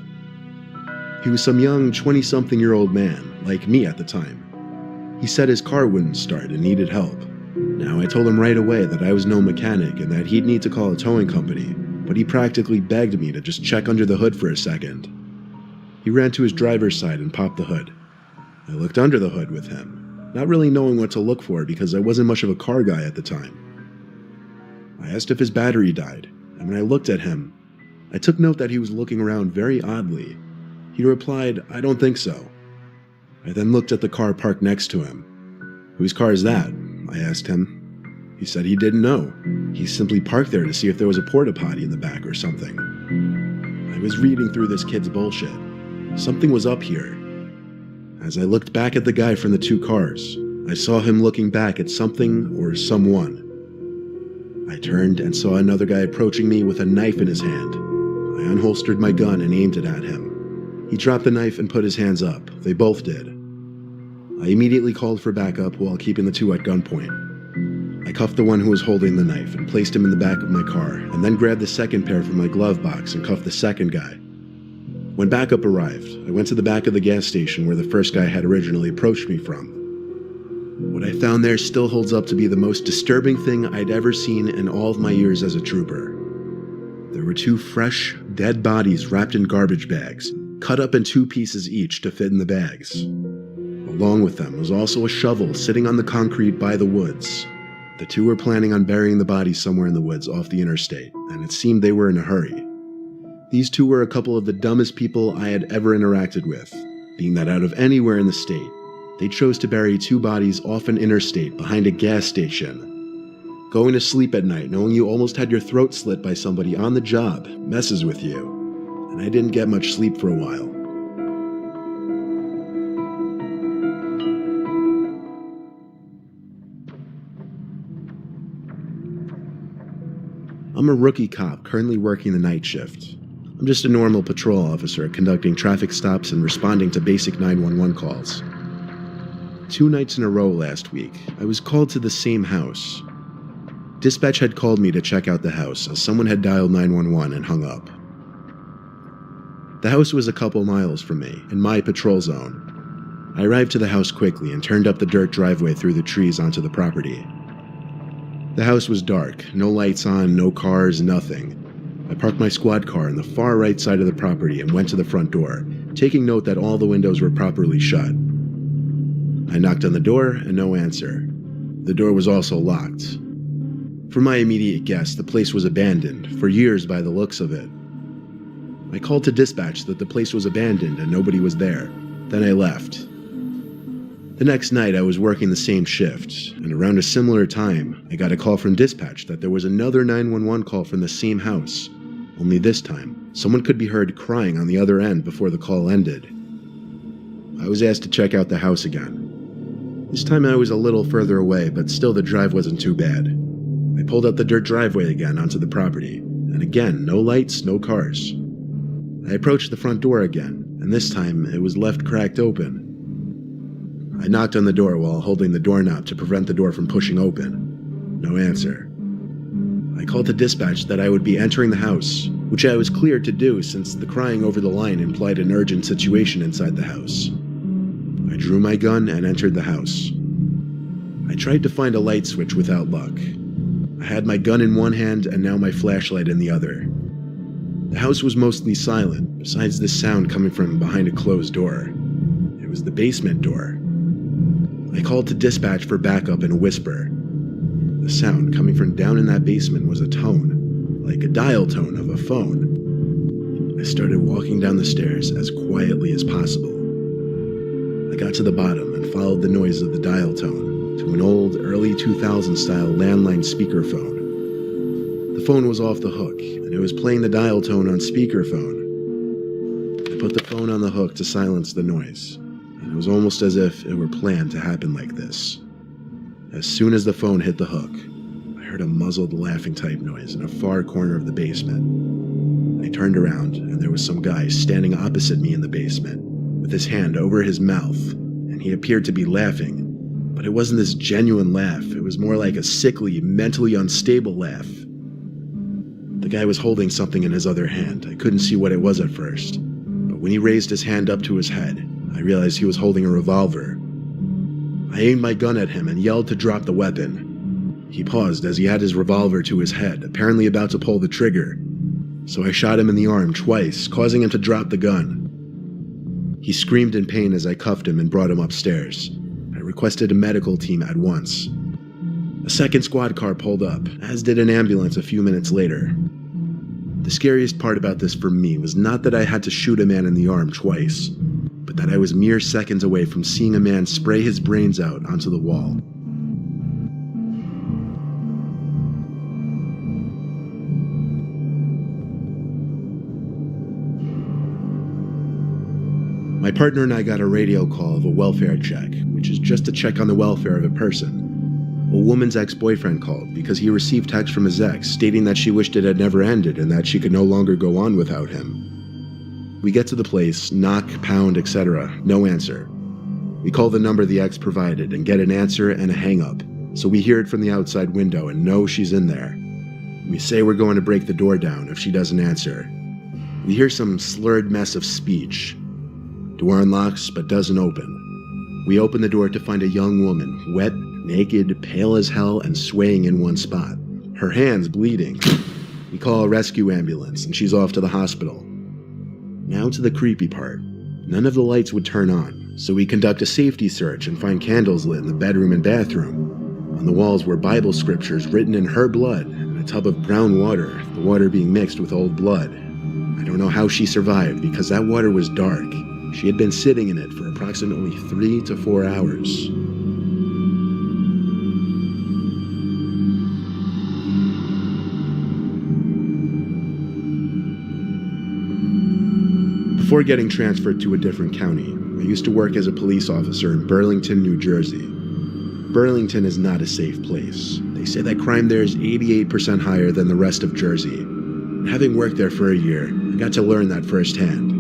He was some young 20-something-year-old man, like me at the time. He said his car wouldn't start and needed help. Now, I told him right away that I was no mechanic and that he'd need to call a towing company, but he practically begged me to just check under the hood for a second. He ran to his driver's side and popped the hood. I looked under the hood with him, not really knowing what to look for because I wasn't much of a car guy at the time. I asked if his battery died, and when I looked at him, I took note that he was looking around very oddly. He replied, "I don't think so." I then looked at the car parked next to him. "Whose car is that?" I asked him. He said he didn't know. He simply parked there to see if there was a porta potty in the back or something. I was reading through this kid's bullshit. Something was up here. As I looked back at the guy from the 2 cars, I saw him looking back at something or someone. I turned and saw another guy approaching me with a knife in his hand. I unholstered my gun and aimed it at him. He dropped the knife and put his hands up. They both did. I immediately called for backup while keeping the 2 at gunpoint. I cuffed the one who was holding the knife and placed him in the back of my car, and then grabbed the second pair from my glove box and cuffed the second guy. When backup arrived, I went to the back of the gas station where the first guy had originally approached me from. What I found there still holds up to be the most disturbing thing I'd ever seen in all of my years as a trooper. There were 2 fresh, dead bodies wrapped in garbage bags, cut up in 2 pieces each to fit in the bags. Along with them was also a shovel sitting on the concrete by the woods. The two were planning on burying the body somewhere in the woods off the interstate, and it seemed they were in a hurry. These two were a couple of the dumbest people I had ever interacted with, being that out of anywhere in the state, they chose to bury two bodies off an interstate behind a gas station. Going to sleep at night knowing you almost had your throat slit by somebody on the job messes with you, and I didn't get much sleep for a while. I'm a rookie cop currently working the night shift. I'm just a normal patrol officer conducting traffic stops and responding to basic 911 calls. 2 nights in a row last week, I was called to the same house. Dispatch had called me to check out the house as someone had dialed 911 and hung up. The house was a couple miles from me, in my patrol zone. I arrived to the house quickly and turned up the dirt driveway through the trees onto the property. The house was dark, no lights on, no cars, nothing. I parked my squad car on the far right side of the property and went to the front door, taking note that all the windows were properly shut. I knocked on the door and no answer. The door was also locked. For my immediate guess, the place was abandoned, for years by the looks of it. I called to dispatch that the place was abandoned and nobody was there. Then I left. The next night I was working the same shift, and around a similar time, I got a call from dispatch that there was another 911 call from the same house. Only this time, someone could be heard crying on the other end before the call ended. I was asked to check out the house again. This time I was a little further away, but still the drive wasn't too bad. I pulled up the dirt driveway again onto the property, and again, no lights, no cars. I approached the front door again, and this time it was left cracked open. I knocked on the door while holding the doorknob to prevent the door from pushing open. No answer. I called to dispatch that I would be entering the house, which I was cleared to do since the crying over the line implied an urgent situation inside the house. I drew my gun and entered the house. I tried to find a light switch without luck. I had my gun in one hand and now my flashlight in the other. The house was mostly silent, besides this sound coming from behind a closed door. It was the basement door. I called to dispatch for backup in a whisper. The sound coming from down in that basement was a tone, like a dial tone of a phone. I started walking down the stairs as quietly as possible. I got to the bottom and followed the noise of the dial tone to an old, early 2000s style landline speakerphone. The phone was off the hook, and it was playing the dial tone on speakerphone. I put the phone on the hook to silence the noise. It was almost as if it were planned to happen like this. As soon as the phone hit the hook, I heard a muzzled laughing type noise in a far corner of the basement. I turned around, and there was some guy standing opposite me in the basement, with his hand over his mouth, and he appeared to be laughing. But it wasn't this genuine laugh, it was more like a sickly, mentally unstable laugh. The guy was holding something in his other hand. I couldn't see what it was at first, but when he raised his hand up to his head, I realized he was holding a revolver. I aimed my gun at him and yelled to drop the weapon. He paused as he had his revolver to his head, apparently about to pull the trigger. So I shot him in the arm twice, causing him to drop the gun. He screamed in pain as I cuffed him and brought him upstairs. I requested a medical team at once. A second squad car pulled up, as did an ambulance a few minutes later. The scariest part about this for me was not that I had to shoot a man in the arm twice, but that I was mere seconds away from seeing a man spray his brains out onto the wall. My partner and I got a radio call of a welfare check, which is just a check on the welfare of a person. A woman's ex-boyfriend called because he received text from his ex stating that she wished it had never ended and that she could no longer go on without him. We get to the place, knock, pound, etc. No answer. We call the number the ex provided and get an answer and a hang-up, so we hear it from the outside window and know she's in there. We say we're going to break the door down if she doesn't answer. We hear some slurred mess of speech. Door unlocks but doesn't open. We open the door to find a young woman, wet, naked, pale as hell, and swaying in one spot. Her hands bleeding. We call a rescue ambulance and she's off to the hospital. Now to the creepy part. None of the lights would turn on. So we conduct a safety search and find candles lit in the bedroom and bathroom. On the walls were Bible scriptures written in her blood and a tub of brown water, the water being mixed with old blood. I don't know how she survived because that water was dark. She had been sitting in it for approximately 3 to 4 hours. Before getting transferred to a different county, I used to work as a police officer in Burlington, New Jersey. Burlington is not a safe place. They say that crime there is 88% higher than the rest of Jersey. And having worked there for a year, I got to learn that firsthand.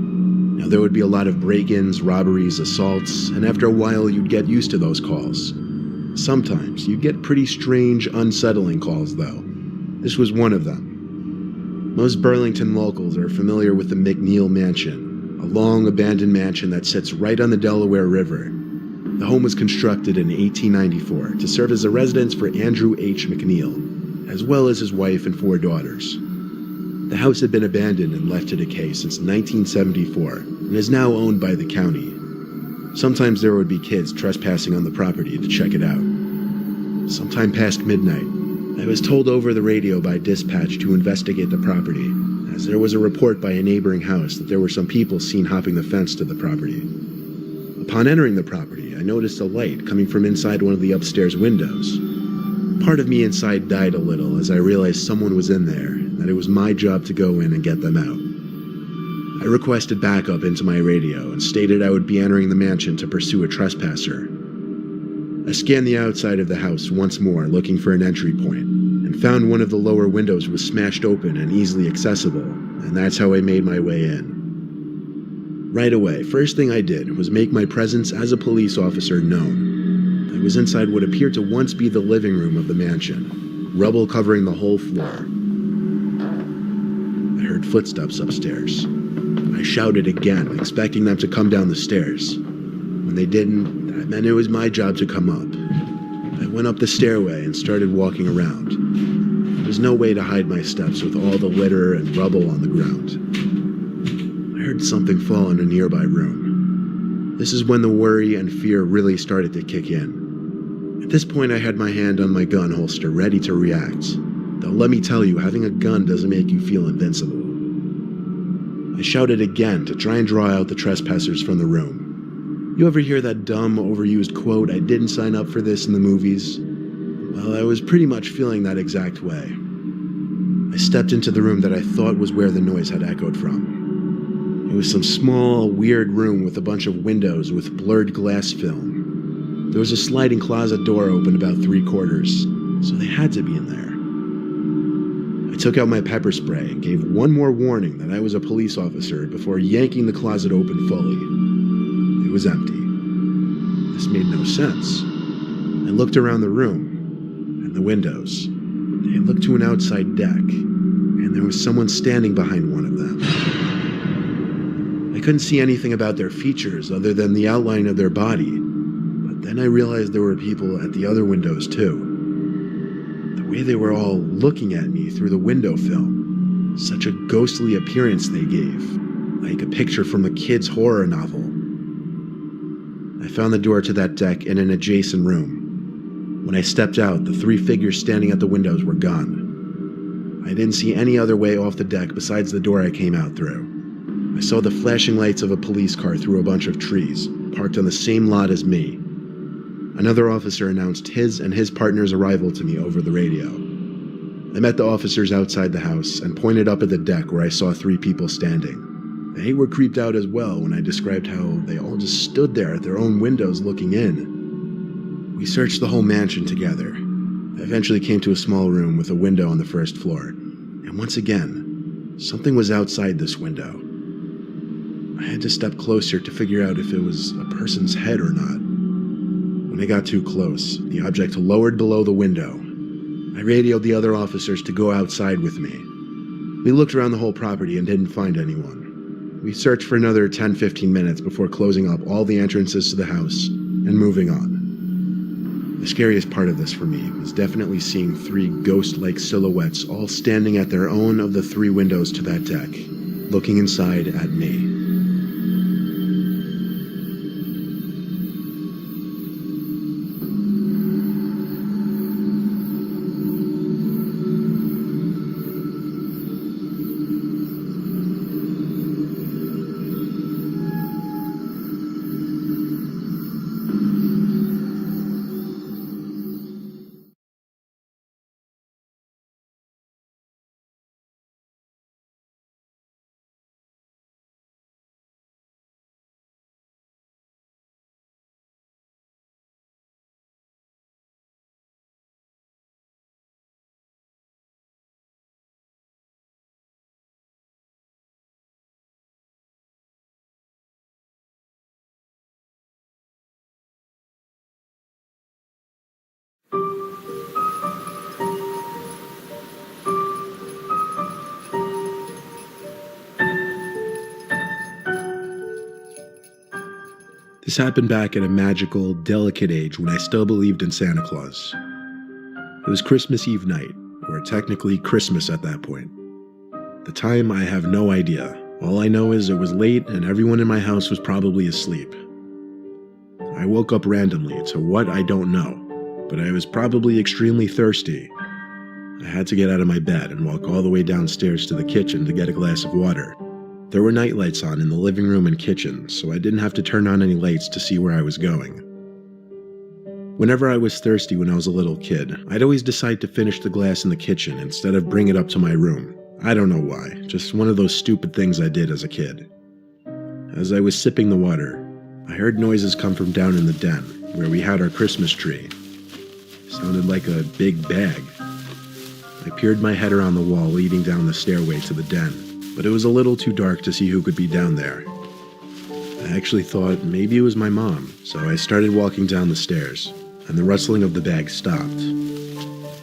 Now, there would be a lot of break-ins, robberies, assaults, and after a while you'd get used to those calls. Sometimes you'd get pretty strange, unsettling calls, though. This was one of them. Most Burlington locals are familiar with the McNeil Mansion, a long abandoned mansion that sits right on the Delaware River. The home was constructed in 1894 to serve as a residence for Andrew H. McNeil, as well as his wife and 4 daughters. The house had been abandoned and left to decay since 1974 and is now owned by the county. Sometimes there would be kids trespassing on the property to check it out. Sometime past midnight, I was told over the radio by dispatch to investigate the property, as there was a report by a neighboring house that there were some people seen hopping the fence to the property. Upon entering the property, I noticed a light coming from inside one of the upstairs windows. Part of me inside died a little as I realized someone was in there, and that it was my job to go in and get them out. I requested backup into my radio and stated I would be entering the mansion to pursue a trespasser. I scanned the outside of the house once more, looking for an entry point, and found one of the lower windows was smashed open and easily accessible, and that's how I made my way in. Right away, first thing I did was make my presence as a police officer known. I was inside what appeared to once be the living room of the mansion, rubble covering the whole floor. I heard footsteps upstairs. I shouted again, expecting them to come down the stairs. When they didn't, that meant it was my job to come up. I went up the stairway and started walking around. There was no way to hide my steps with all the litter and rubble on the ground. I heard something fall in a nearby room. This is when the worry and fear really started to kick in. At this point, I had my hand on my gun holster ready to react. Though let me tell you, having a gun doesn't make you feel invincible. I shouted again to try and draw out the trespassers from the room. You ever hear that dumb, overused quote, "I didn't sign up for this" in the movies? Well, I was pretty much feeling that exact way. I stepped into the room that I thought was where the noise had echoed from. It was some small, weird room with a bunch of windows with blurred glass film. There was a sliding closet door open about 3/4, so they had to be in there. I took out my pepper spray and gave one more warning that I was a police officer before yanking the closet open fully. It was empty. This made no sense. I looked around the room, and the windows. They looked to an outside deck, and there was someone standing behind one of them. I couldn't see anything about their features other than the outline of their body, but then I realized there were people at the other windows too. The way they were all looking at me through the window film, such a ghostly appearance they gave, like a picture from a kid's horror novel. I found the door to that deck in an adjacent room. When I stepped out, the 3 figures standing at the windows were gone. I didn't see any other way off the deck besides the door I came out through. I saw the flashing lights of a police car through a bunch of trees, parked on the same lot as me. Another officer announced his and his partner's arrival to me over the radio. I met the officers outside the house and pointed up at the deck where I saw 3 people standing. They were creeped out as well when I described how they all just stood there at their own windows looking in. We searched the whole mansion together. I eventually came to a small room with a window on the first floor, and once again, something was outside this window. I had to step closer to figure out if it was a person's head or not. When I got too close, the object lowered below the window. I radioed the other officers to go outside with me. We looked around the whole property and didn't find anyone. We searched for another 10-15 minutes before closing up all the entrances to the house and moving on. The scariest part of this for me was definitely seeing 3 ghost-like silhouettes all standing at their own of the 3 windows to that deck, looking inside at me. This happened back at a magical, delicate age when I still believed in Santa Claus. It was Christmas Eve night, or technically Christmas at that point. The time, I have no idea. All I know is it was late and everyone in my house was probably asleep. I woke up randomly to what I don't know, but I was probably extremely thirsty. I had to get out of my bed and walk all the way downstairs to the kitchen to get a glass of water. There were nightlights on in the living room and kitchen, so I didn't have to turn on any lights to see where I was going. Whenever I was thirsty when I was a little kid, I'd always decide to finish the glass in the kitchen instead of bring it up to my room. I don't know why, just one of those stupid things I did as a kid. As I was sipping the water, I heard noises come from down in the den, where we had our Christmas tree. It sounded like a big bag. I peered my head around the wall leading down the stairway to the den, but it was a little too dark to see who could be down there. I actually thought maybe it was my mom, so I started walking down the stairs, and the rustling of the bag stopped.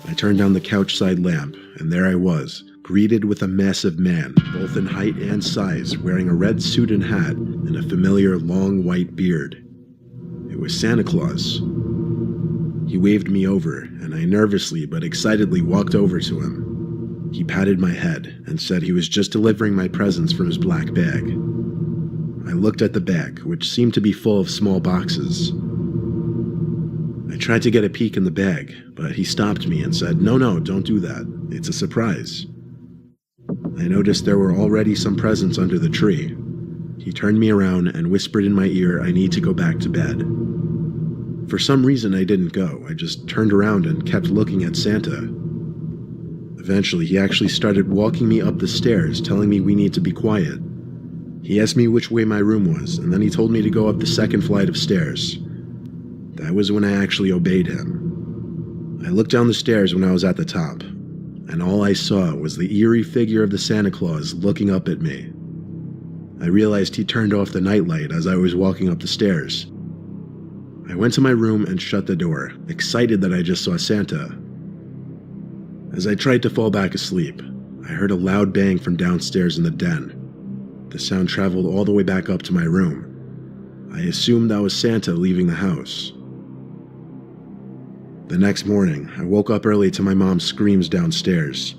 I turned down the couch side lamp, and there I was, greeted with a massive man, both in height and size, wearing a red suit and hat and a familiar long white beard. It was Santa Claus. He waved me over, and I nervously but excitedly walked over to him. He patted my head and said he was just delivering my presents from his black bag. I looked at the bag, which seemed to be full of small boxes. I tried to get a peek in the bag, but he stopped me and said, No, don't do that. It's a surprise. I noticed there were already some presents under the tree. He turned me around and whispered in my ear I need to go back to bed. For some reason I didn't go. I just turned around and kept looking at Santa. Eventually, he actually started walking me up the stairs, telling me we need to be quiet. He asked me which way my room was, and then he told me to go up the second flight of stairs. That was when I actually obeyed him. I looked down the stairs when I was at the top, and all I saw was the eerie figure of the Santa Claus looking up at me. I realized he turned off the nightlight as I was walking up the stairs. I went to my room and shut the door, excited that I just saw Santa. As I tried to fall back asleep, I heard a loud bang from downstairs in the den. The sound traveled all the way back up to my room. I assumed that was Santa leaving the house. The next morning, I woke up early to my mom's screams downstairs.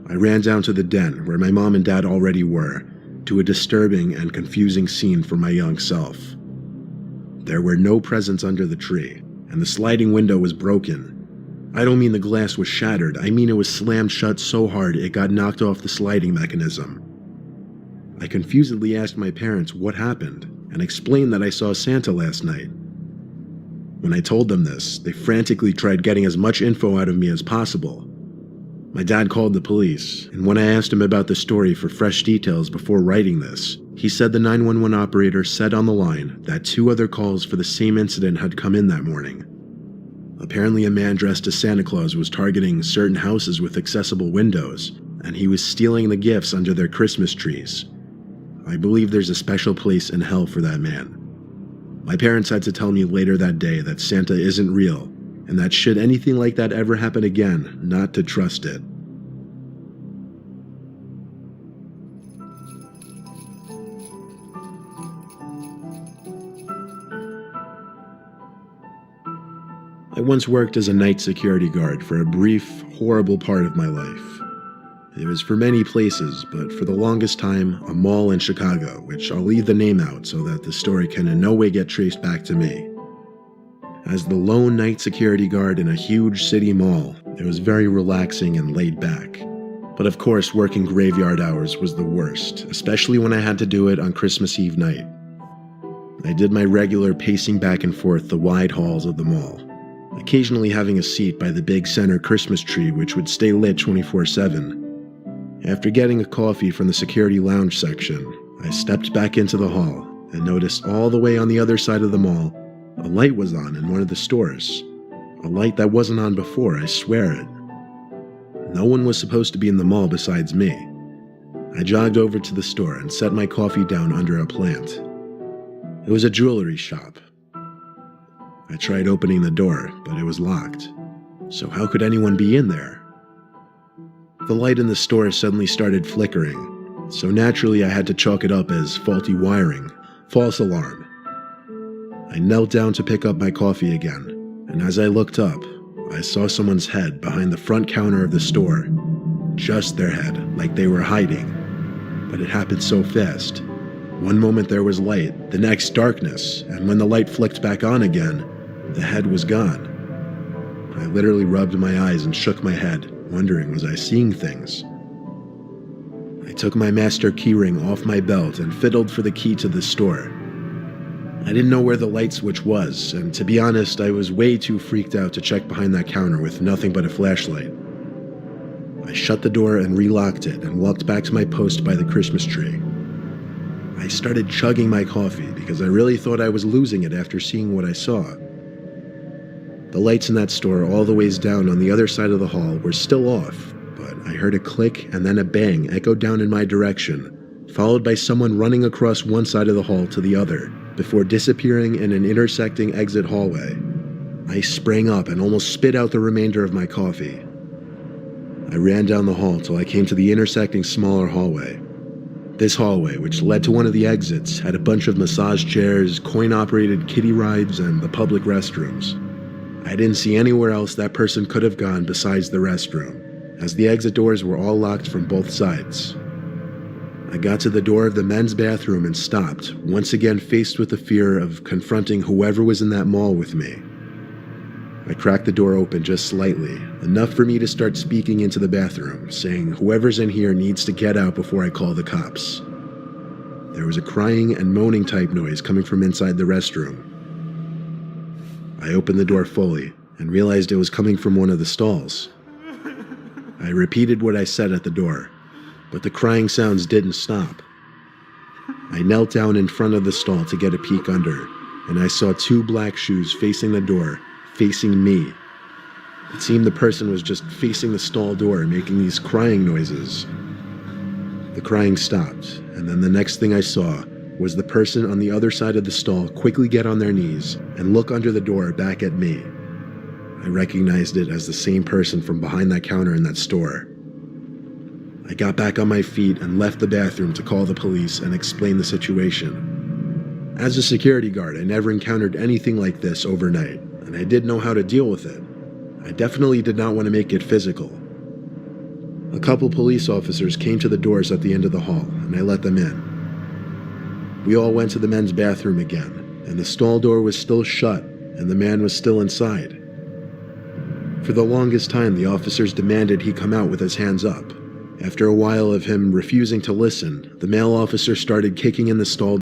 I ran down to the den, where my mom and dad already were, to a disturbing and confusing scene for my young self. There were no presents under the tree, and the sliding window was broken. I don't mean the glass was shattered, I mean it was slammed shut so hard it got knocked off the sliding mechanism. I confusedly asked my parents what happened, and explained that I saw Santa last night. When I told them this, they frantically tried getting as much info out of me as possible. My dad called the police, and when I asked him about the story for fresh details before writing this, he said the 911 operator said on the line that 2 other calls for the same incident had come in that morning. Apparently a man dressed as Santa Claus was targeting certain houses with accessible windows, and he was stealing the gifts under their Christmas trees. I believe there's a special place in hell for that man. My parents had to tell me later that day that Santa isn't real, and that should anything like that ever happen again, not to trust it. I once worked as a night security guard for a brief, horrible part of my life. It was for many places, but for the longest time, a mall in Chicago, which I'll leave the name out so that the story can in no way get traced back to me. As the lone night security guard in a huge city mall, it was very relaxing and laid back. But of course, working graveyard hours was the worst, especially when I had to do it on Christmas Eve night. I did my regular pacing back and forth the wide halls of the mall, occasionally having a seat by the big center Christmas tree which would stay lit 24/7. After getting a coffee from the security lounge section, I stepped back into the hall and noticed all the way on the other side of the mall, a light was on in one of the stores. A light that wasn't on before, I swear it. No one was supposed to be in the mall besides me. I jogged over to the store and set my coffee down under a plant. It was a jewelry shop. I tried opening the door, but it was locked. So how could anyone be in there? The light in the store suddenly started flickering, so naturally I had to chalk it up as faulty wiring, false alarm. I knelt down to pick up my coffee again, and as I looked up, I saw someone's head behind the front counter of the store. Just their head, like they were hiding. But it happened so fast. One moment there was light, the next darkness, and when the light flicked back on again, the head was gone. I literally rubbed my eyes and shook my head, wondering was I seeing things. I took my master keyring off my belt and fiddled for the key to the store. I didn't know where the light switch was, and to be honest, I was way too freaked out to check behind that counter with nothing but a flashlight. I shut the door and relocked it and walked back to my post by the Christmas tree. I started chugging my coffee because I really thought I was losing it after seeing what I saw. The lights in that store all the ways down on the other side of the hall were still off, but I heard a click and then a bang echoed down in my direction, followed by someone running across one side of the hall to the other, before disappearing in an intersecting exit hallway. I sprang up and almost spit out the remainder of my coffee. I ran down the hall till I came to the intersecting smaller hallway. This hallway, which led to one of the exits, had a bunch of massage chairs, coin-operated kiddie rides, and the public restrooms. I didn't see anywhere else that person could have gone besides the restroom, as the exit doors were all locked from both sides. I got to the door of the men's bathroom and stopped, once again faced with the fear of confronting whoever was in that mall with me. I cracked the door open just slightly, enough for me to start speaking into the bathroom, saying whoever's in here needs to get out before I call the cops. There was a crying and moaning type noise coming from inside the restroom. I opened the door fully and realized it was coming from one of the stalls. I repeated what I said at the door, but the crying sounds didn't stop. I knelt down in front of the stall to get a peek under, and I saw two black shoes facing the door, facing me. It seemed the person was just facing the stall door, making these crying noises. The crying stopped, and then the next thing I saw was the person on the other side of the stall quickly get on their knees and look under the door back at me. I recognized it as the same person from behind that counter in that store. I got back on my feet and left the bathroom to call the police and explain the situation. As a security guard, I never encountered anything like this overnight, and I did know how to deal with it. I definitely did not want to make it physical. A couple police officers came to the doors at the end of the hall, and I let them in. We all went to the men's bathroom again, and the stall door was still shut, and the man was still inside. For the longest time, the officers demanded he come out with his hands up. After a while of him refusing to listen, the male officer started kicking in the stall